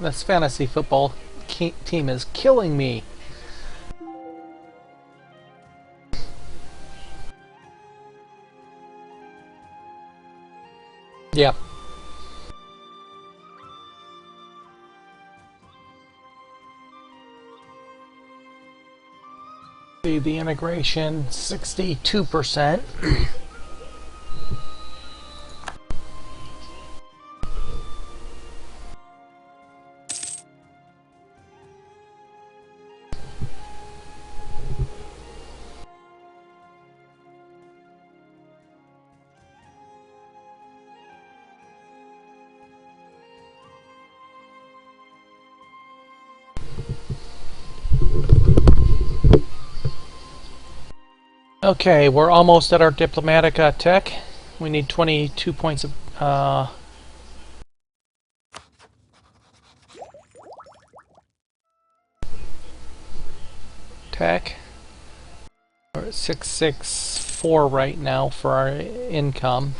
This fantasy football team is killing me. Yeah. See the integration, 62%. Okay, we're almost at our diplomatic tech. We need 22 points of tech. We're at 664 right now for our income.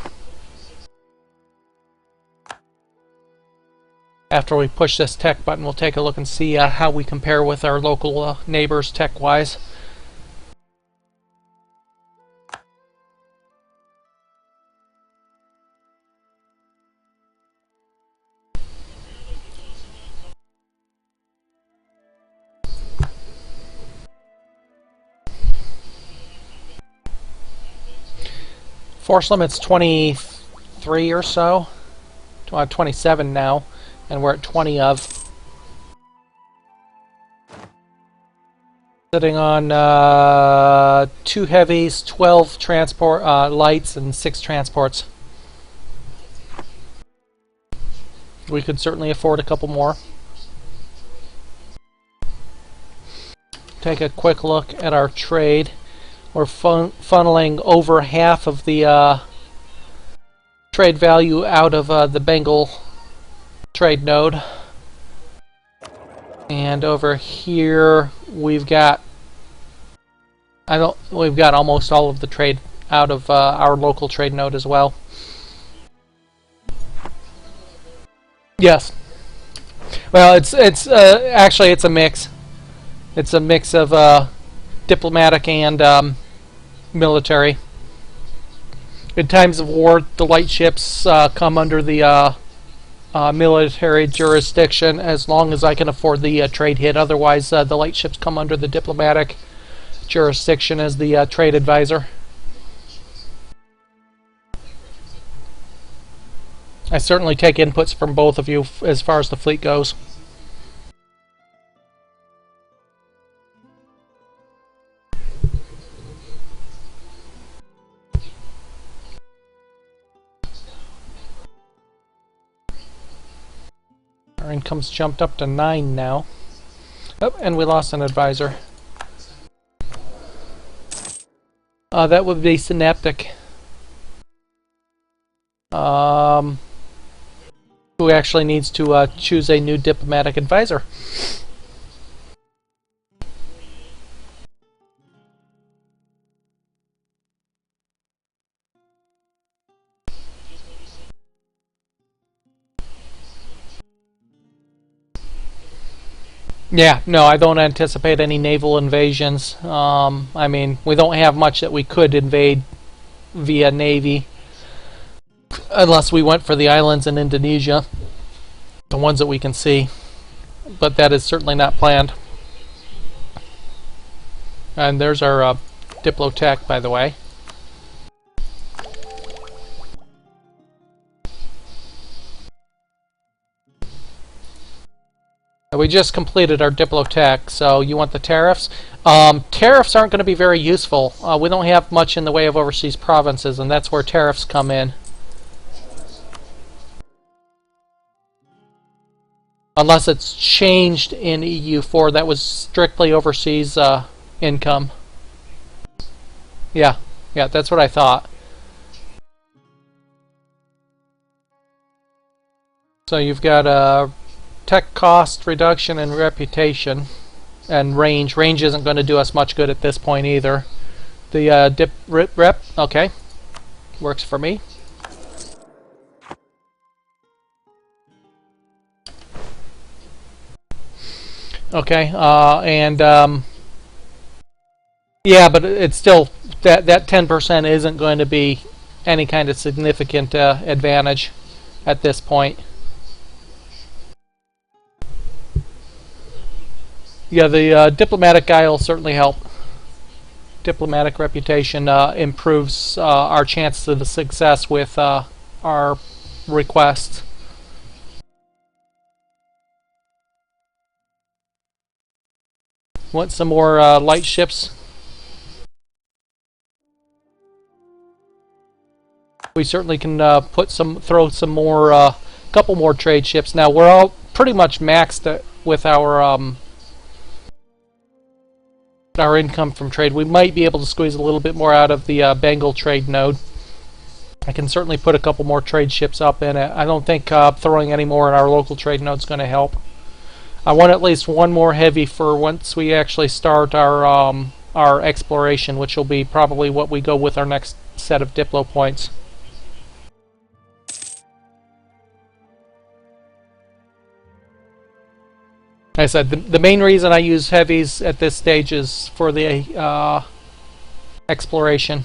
After we push this tech button, we'll take a look and see how we compare with our local neighbors tech-wise. Force limit's 23 or so, 27 now, and we're at 20 of. Sitting on 2 heavies, 12 transport lights, and 6 transports. We could certainly afford a couple more. Take a quick look at our trade. We're funneling over half of the trade value out of the Bengal trade node. And over here we've got almost all of the trade out of our local trade node as well. Yes. Well, it's actually it's a mix. It's a mix of diplomatic and military. In times of war, the light ships come under the military jurisdiction as long as I can afford the trade hit. Otherwise, the light ships come under the diplomatic jurisdiction as the trade advisor. I certainly take inputs from both of you as far as the fleet goes. Our income's jumped up to 9 now. Oh, and we lost an advisor. That would be Synaptic. Who actually needs to choose a new diplomatic advisor. Yeah, no, I don't anticipate any naval invasions. I mean, we don't have much that we could invade via Navy. Unless we went for the islands in Indonesia. The ones that we can see. But that is certainly not planned. And there's our Diplotech, by the way. We just completed our Diplotech, so you want the tariffs? Tariffs aren't going to be very useful. We don't have much in the way of overseas provinces, and that's where tariffs come in. Unless it's changed in EU4, that was strictly overseas income. Yeah, that's what I thought. So you've got tech cost reduction and reputation, and range. Range isn't going to do us much good at this point either. The rep, okay, works for me. Okay, yeah, but it's still that 10% isn't going to be any kind of significant advantage at this point. Yeah, the diplomatic guy will certainly help. Diplomatic reputation improves our chances of success with our requests. Want some more light ships? We certainly can throw some more, couple more trade ships. Now we're all pretty much maxed with our income from trade. We might be able to squeeze a little bit more out of the Bengal trade node. I can certainly put a couple more trade ships up in it. I don't think throwing any more in our local trade node is going to help. I want at least one more heavy for once we actually start our exploration, which will be probably what we go with our next set of Diplo points. Like I said, the main reason I use heavies at this stage is for the exploration.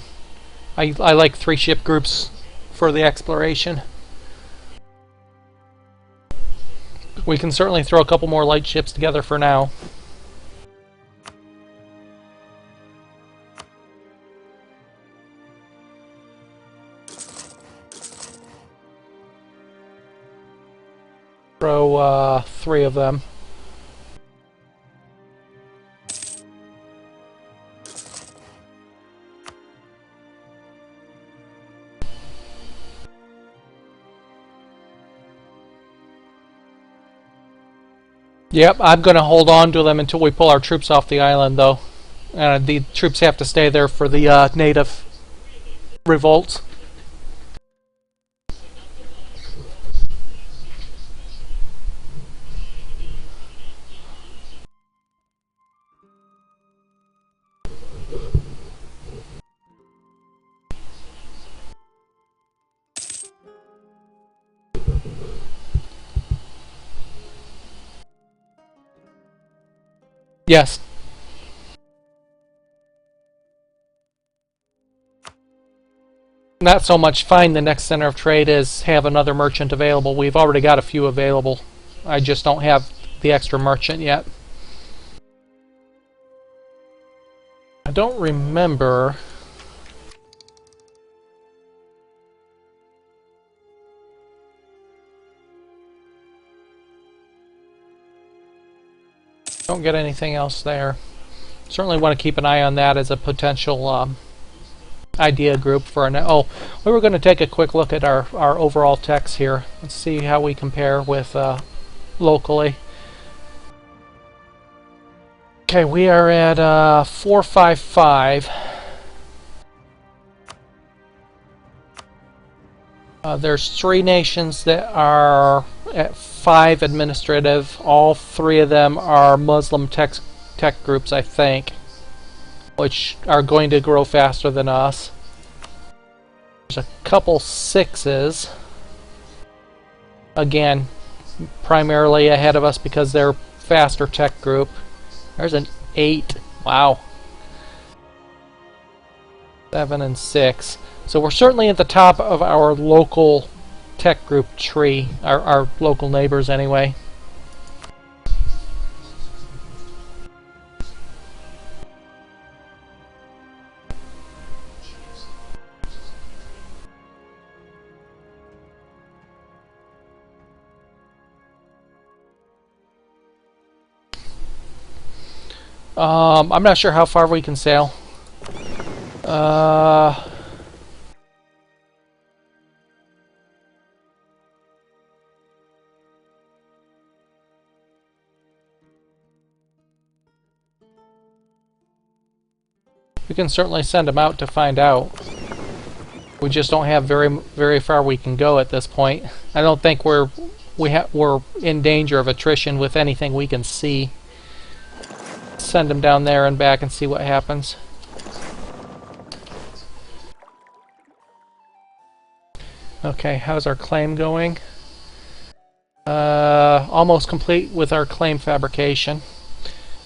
I like 3 ship groups for the exploration. We can certainly throw a couple more light ships together for now. Throw 3 of them. Yep, I'm going to hold on to them until we pull our troops off the island, though. The troops have to stay there for the native revolts. Yes. Not so much find the next center of trade as have another merchant available. We've already got a few available. I just don't have the extra merchant yet. I don't remember. Don't get anything else there. Certainly want to keep an eye on that as a potential idea group for our oh, we were going to take a quick look at our overall techs here. Let's see how we compare with locally. Okay, we are at 455. There's 3 nations that are at 5 administrative. All 3 of them are Muslim tech groups, I think, which are going to grow faster than us. There's a couple 6s. Again, primarily ahead of us because they're faster tech group. There's an 8. Wow. 7 and 6. So we're certainly at the top of our local tech group tree, our local neighbors anyway. I'm not sure how far we can sail. We can certainly send them out to find out. We just don't have very far we can go at this point. I don't think we're in danger of attrition with anything we can see. Send them down there and back and see what happens. Okay, how's our claim going? Almost complete with our claim fabrication.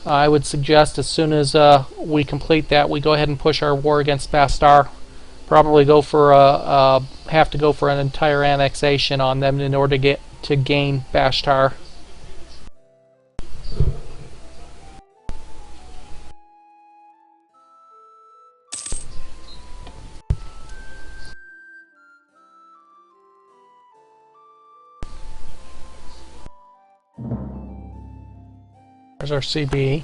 I would suggest as soon as we complete that, we go ahead and push our war against Bastar. Probably go for have to go for an entire annexation on them in order to gain Bashtar. There's our CB.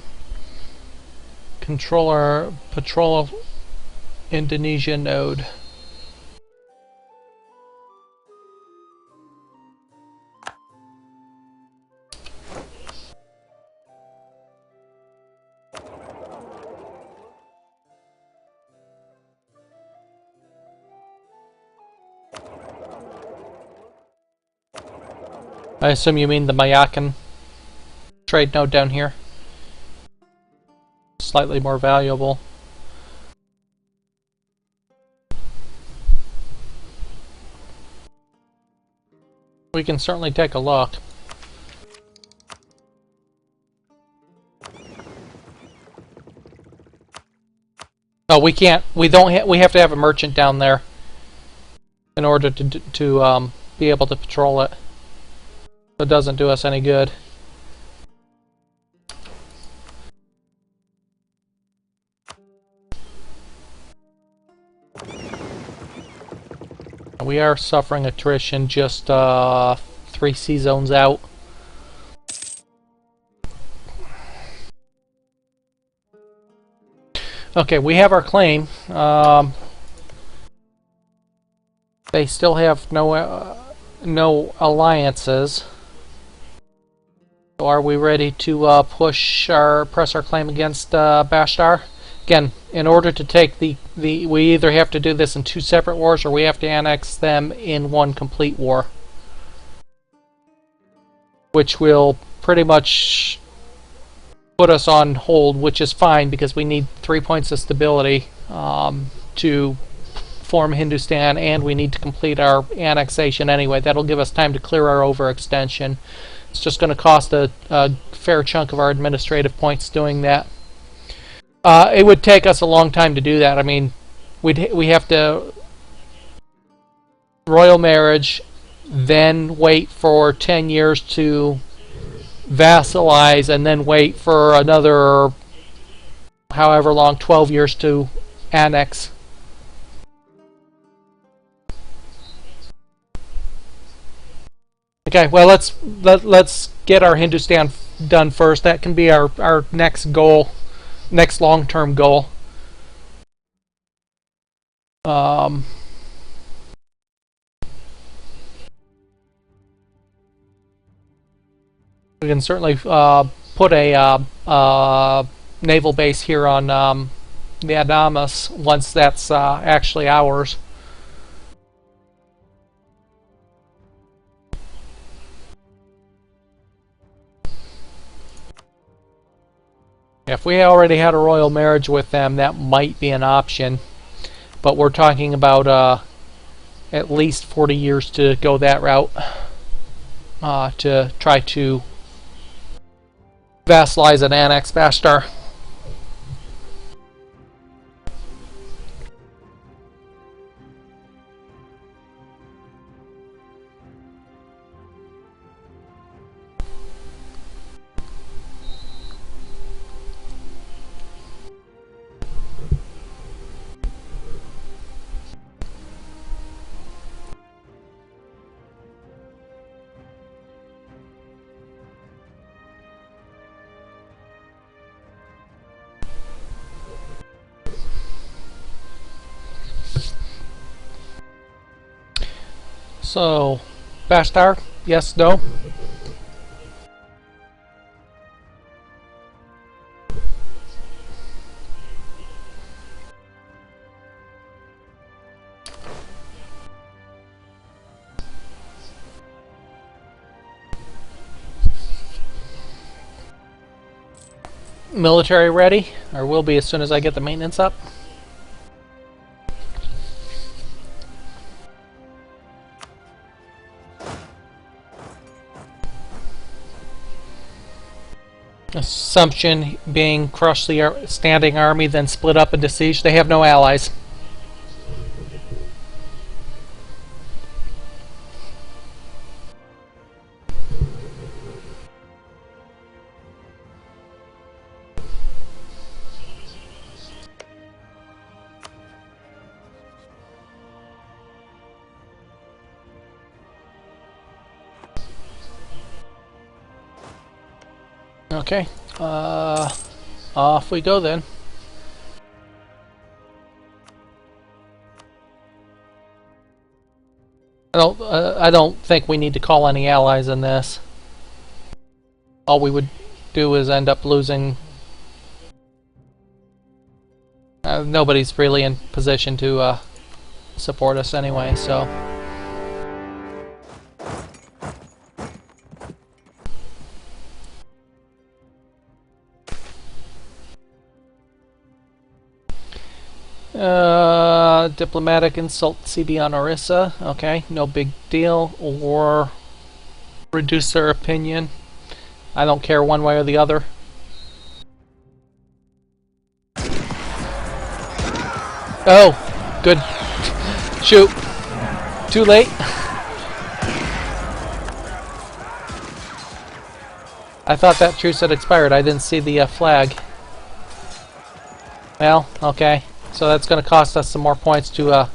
Controller patrol of Indonesia node. I assume you mean the Mayakan trade node down here. Slightly more valuable. We can certainly take a look. Oh, we can't. We don't. We have to have a merchant down there in order to be able to patrol it. It doesn't do us any good. We are suffering attrition, just 3 sea zones out. Okay, we have our claim. They still have no alliances. So are we ready to press our claim against Bashtar? Again, in order to take we either have to do this in 2 separate wars or we have to annex them in 1 complete war. Which will pretty much put us on hold, which is fine because we need 3 points of stability to form Hindustan, and we need to complete our annexation anyway. That'll give us time to clear our overextension. It's just going to cost a fair chunk of our administrative points doing that. It would take us a long time to do that. I mean, we have to royal marriage, then wait for 10 years to vassalize, and then wait for another however long, 12 years to annex. Okay, well let's get our Hindustan done first. That can be our next goal, next long-term goal. We can certainly put a naval base here on the Adamas once that's actually ours. If we already had a royal marriage with them, that might be an option. But we're talking about at least 40 years to go that route to try to vassalize and annex Bashtar. So, Bashtar, yes, no? Military ready, or will be as soon as I get the maintenance up. Assumption being crush the standing army, then split up into siege. They have no allies. Okay, off we go then. I don't think we need to call any allies in this. All we would do is end up losing. Nobody's really in position to support us anyway, so. Diplomatic insult CD on Orissa. Okay, no big deal. Or reduce their opinion. I don't care one way or the other. Oh, good. Shoot. Too late. I thought that truce had expired. I didn't see the flag. Well, okay. So that's going to cost us some more points to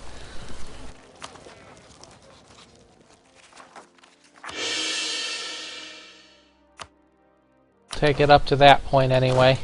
take it up to that point anyway.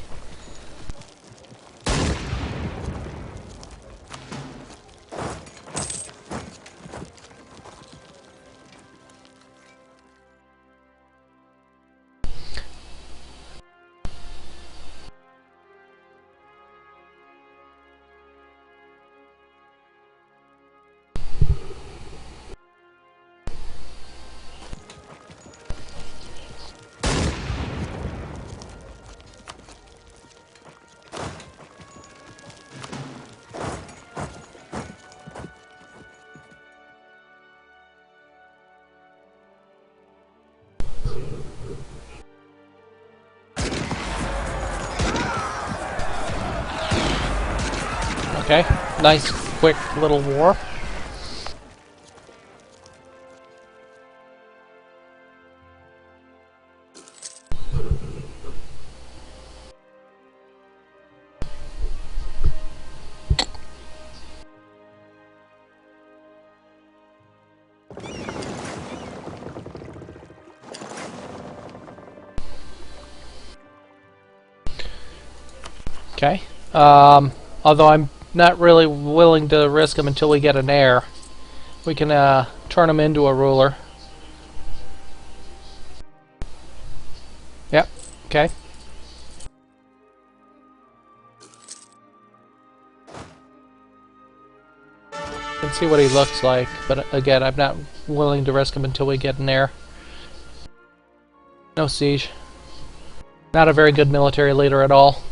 Okay, nice quick little war. Okay, although I'm not really willing to risk him until we get an heir. We can turn him into a ruler. Yep, okay. Can see what he looks like, but again, I'm not willing to risk him until we get an heir. No siege. Not a very good military leader at all.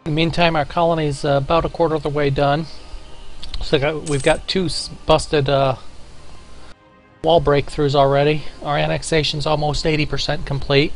In the meantime, our colony's about a quarter of the way done. So we've got two busted wall breakthroughs already. Our annexation's almost 80% complete.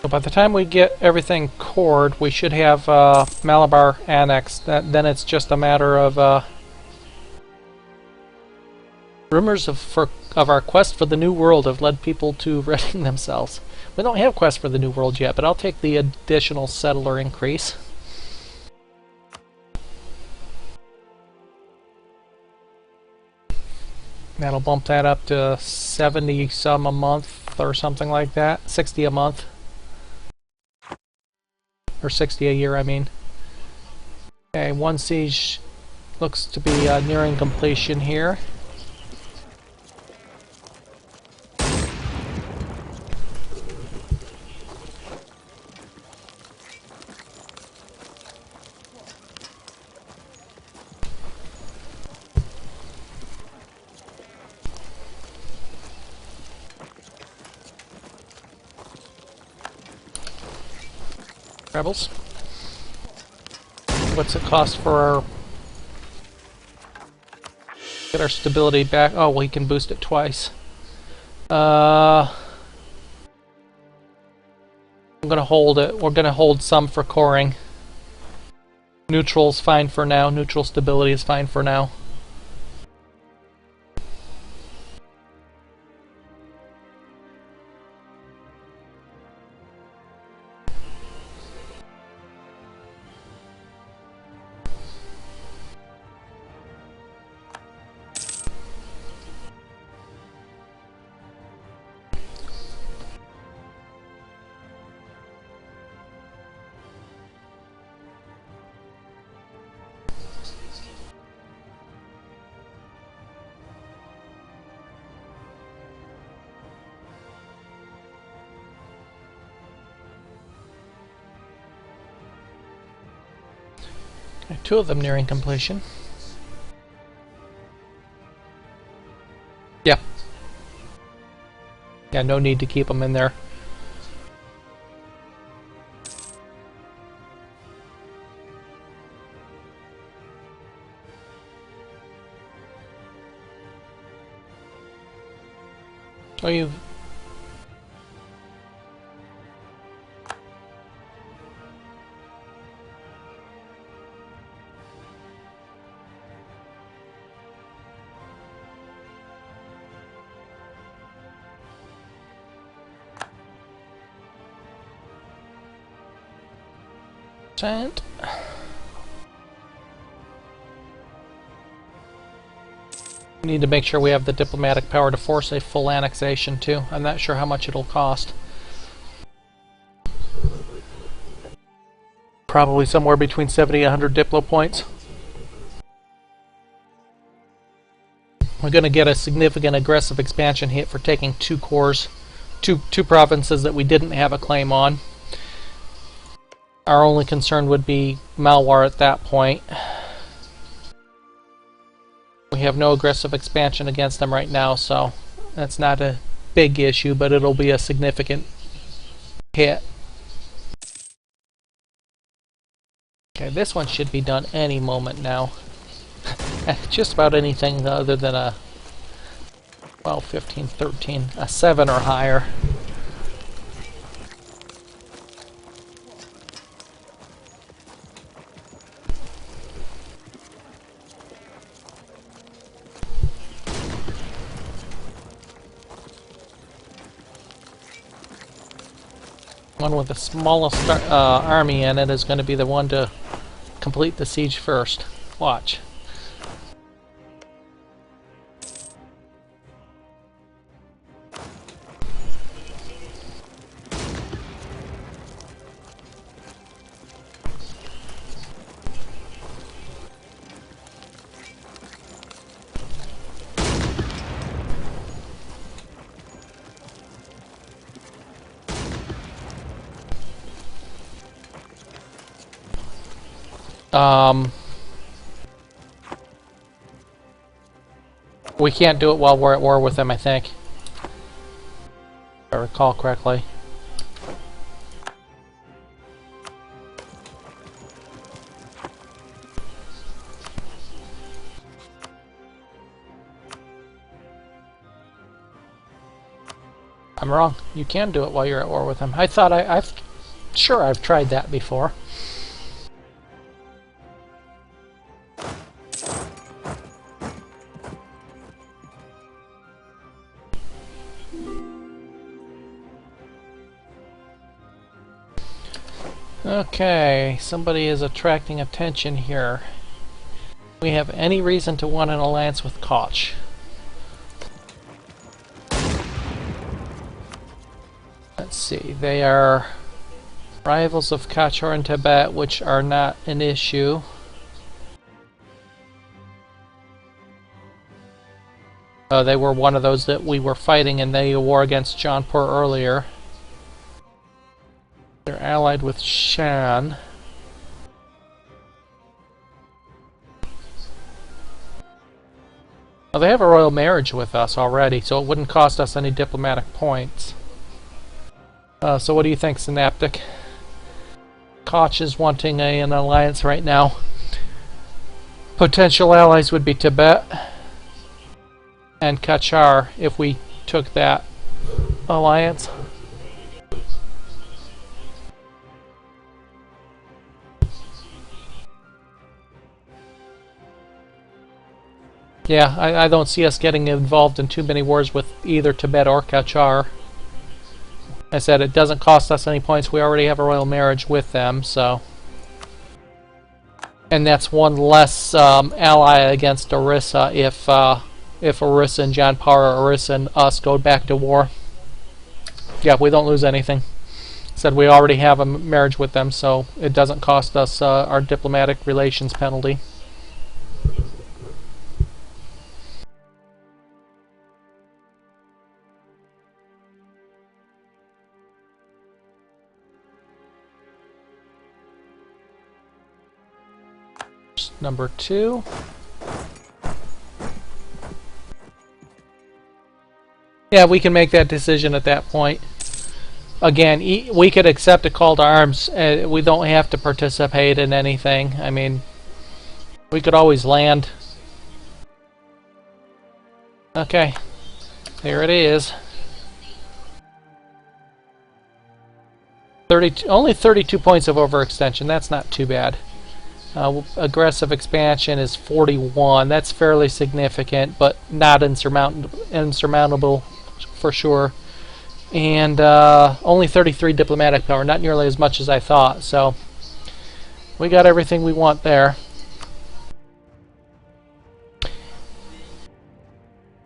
So by the time we get everything cored, we should have Malabar annexed. Then it's just a matter of rumors of our quest for the New World have led people to readying themselves. We don't have quest for the New World yet, but I'll take the additional settler increase. That'll bump that up to 70 some a month or something like that. 60 a month. Or 60 a year, I mean. Okay, one siege looks to be nearing completion here. Rebels. What's it cost for our... get our stability back? Oh, we can boost it twice. I'm gonna hold it. We're gonna hold some for coring. Neutral's fine for now. Neutral stability is fine for now. Okay, two of them nearing completion. Yeah. Yeah, no need to keep them in there. Oh, you've... We need to make sure we have the diplomatic power to force a full annexation too. I'm not sure how much it'll cost. Probably somewhere between 70 and 100 diplo points. We're going to get a significant aggressive expansion hit for taking two cores, two provinces that we didn't have a claim on. Our only concern would be Malwar at that point. We have no aggressive expansion against them right now, so that's not a big issue, but it'll be a significant hit. Okay, this one should be done any moment now. Just about anything other than a 12, 15, 13, a 7 or higher. One with the smallest army in it is going to be the one to complete the siege first. Watch. We can't do it while we're at war with them, I think. If I recall correctly. I'm wrong. You can do it while you're at war with him. I thought sure I've tried that before. Okay, somebody is attracting attention here. We have any reason to want an alliance with Koch? Let's see, they are rivals of Kachor and Tibet, which are not an issue. They were one of those that we were fighting in the war against Jaunpur earlier. They're allied with Shan. Well, they have a royal marriage with us already, so it wouldn't cost us any diplomatic points. So what do you think, Synaptic? Koch is wanting an alliance right now. Potential allies would be Tibet and Kachar if we took that alliance. Yeah, I don't see us getting involved in too many wars with either Tibet or Kachar. I said it doesn't cost us any points. We already have a royal marriage with them, so... And that's one less ally against Orissa if Orissa and Jaunpur or Orissa and us go back to war. Yeah, we don't lose anything. Said we already have a marriage with them, so it doesn't cost us our diplomatic relations penalty. Number 2. Yeah, we can make that decision at that point. Again, we could accept a call to arms. We don't have to participate in anything. I mean, we could always land. Okay, there it is. Only 32 points of overextension. That's not too bad. Aggressive expansion is 41. That's fairly significant, but not insurmountable for sure. And only 33 diplomatic power, not nearly as much as I thought. So we got everything we want there.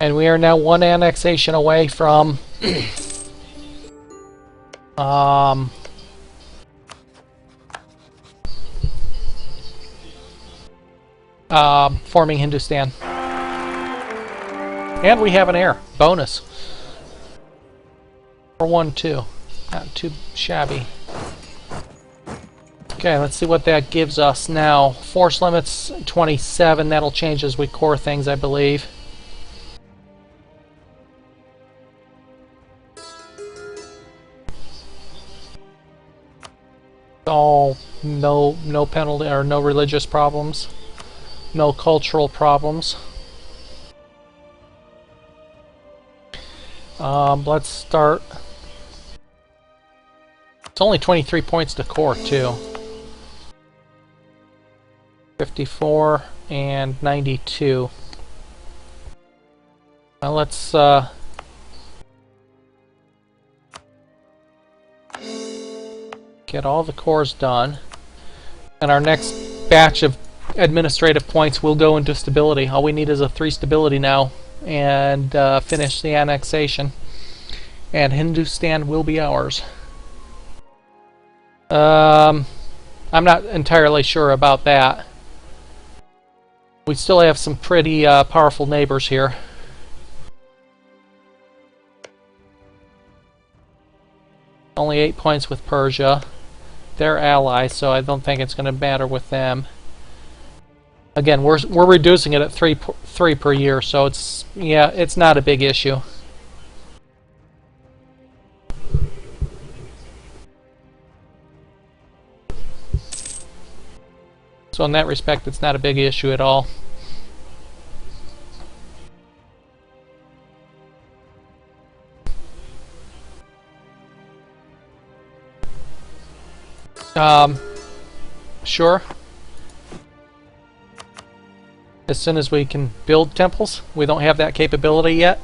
And we are now one annexation away from forming Hindustan. And we have an heir. Bonus. For 1-2. Not too shabby. Okay, let's see what that gives us now. Force limits 27. That'll change as we core things, I believe. All no penalty or no religious problems. No cultural problems. Let's start. It's only 23 points to core, too. 54 and 92. Now let's get all the cores done. And our next batch of administrative points will go into stability. All we need is a 3 stability now and finish the annexation. And Hindustan will be ours. I'm not entirely sure about that. We still have some pretty powerful neighbors here. Only 8 points with Persia. They're allies, so I don't think it's going to matter with them. Again, we're reducing it at three per year, so it's not a big issue. So in that respect, it's not a big issue at all. Sure. As soon as we can build temples. We don't have that capability yet.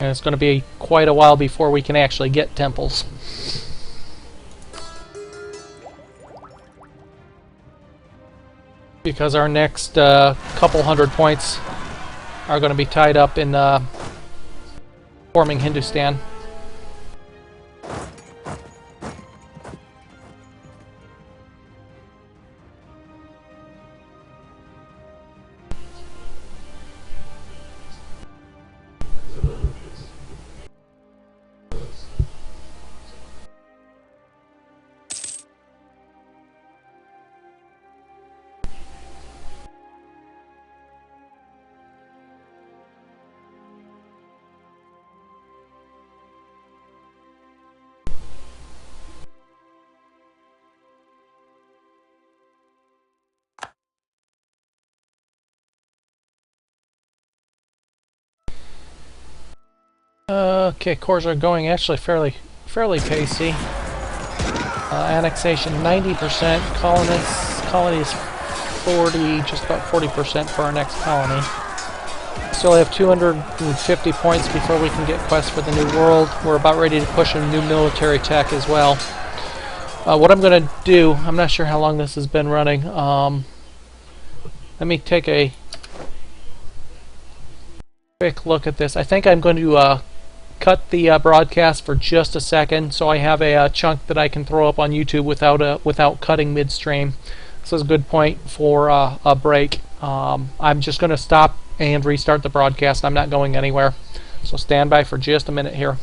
And it's going to be quite a while before we can actually get temples. Because our next couple hundred points are going to be tied up in forming Hindustan. Okay, cores are going actually fairly pacey. Annexation 90%, colonies 40, just about 40% for our next colony. Still have 250 points before we can get quests for the New World. We're about ready to push a new military tech as well. What I'm going to do, I'm not sure how long this has been running. Let me take a quick look at this. I think I'm going to cut the broadcast for just a second, so I have a chunk that I can throw up on YouTube without cutting midstream. This is a good point for a break. I'm just going to stop and restart the broadcast. I'm not going anywhere, so stand by for just a minute here.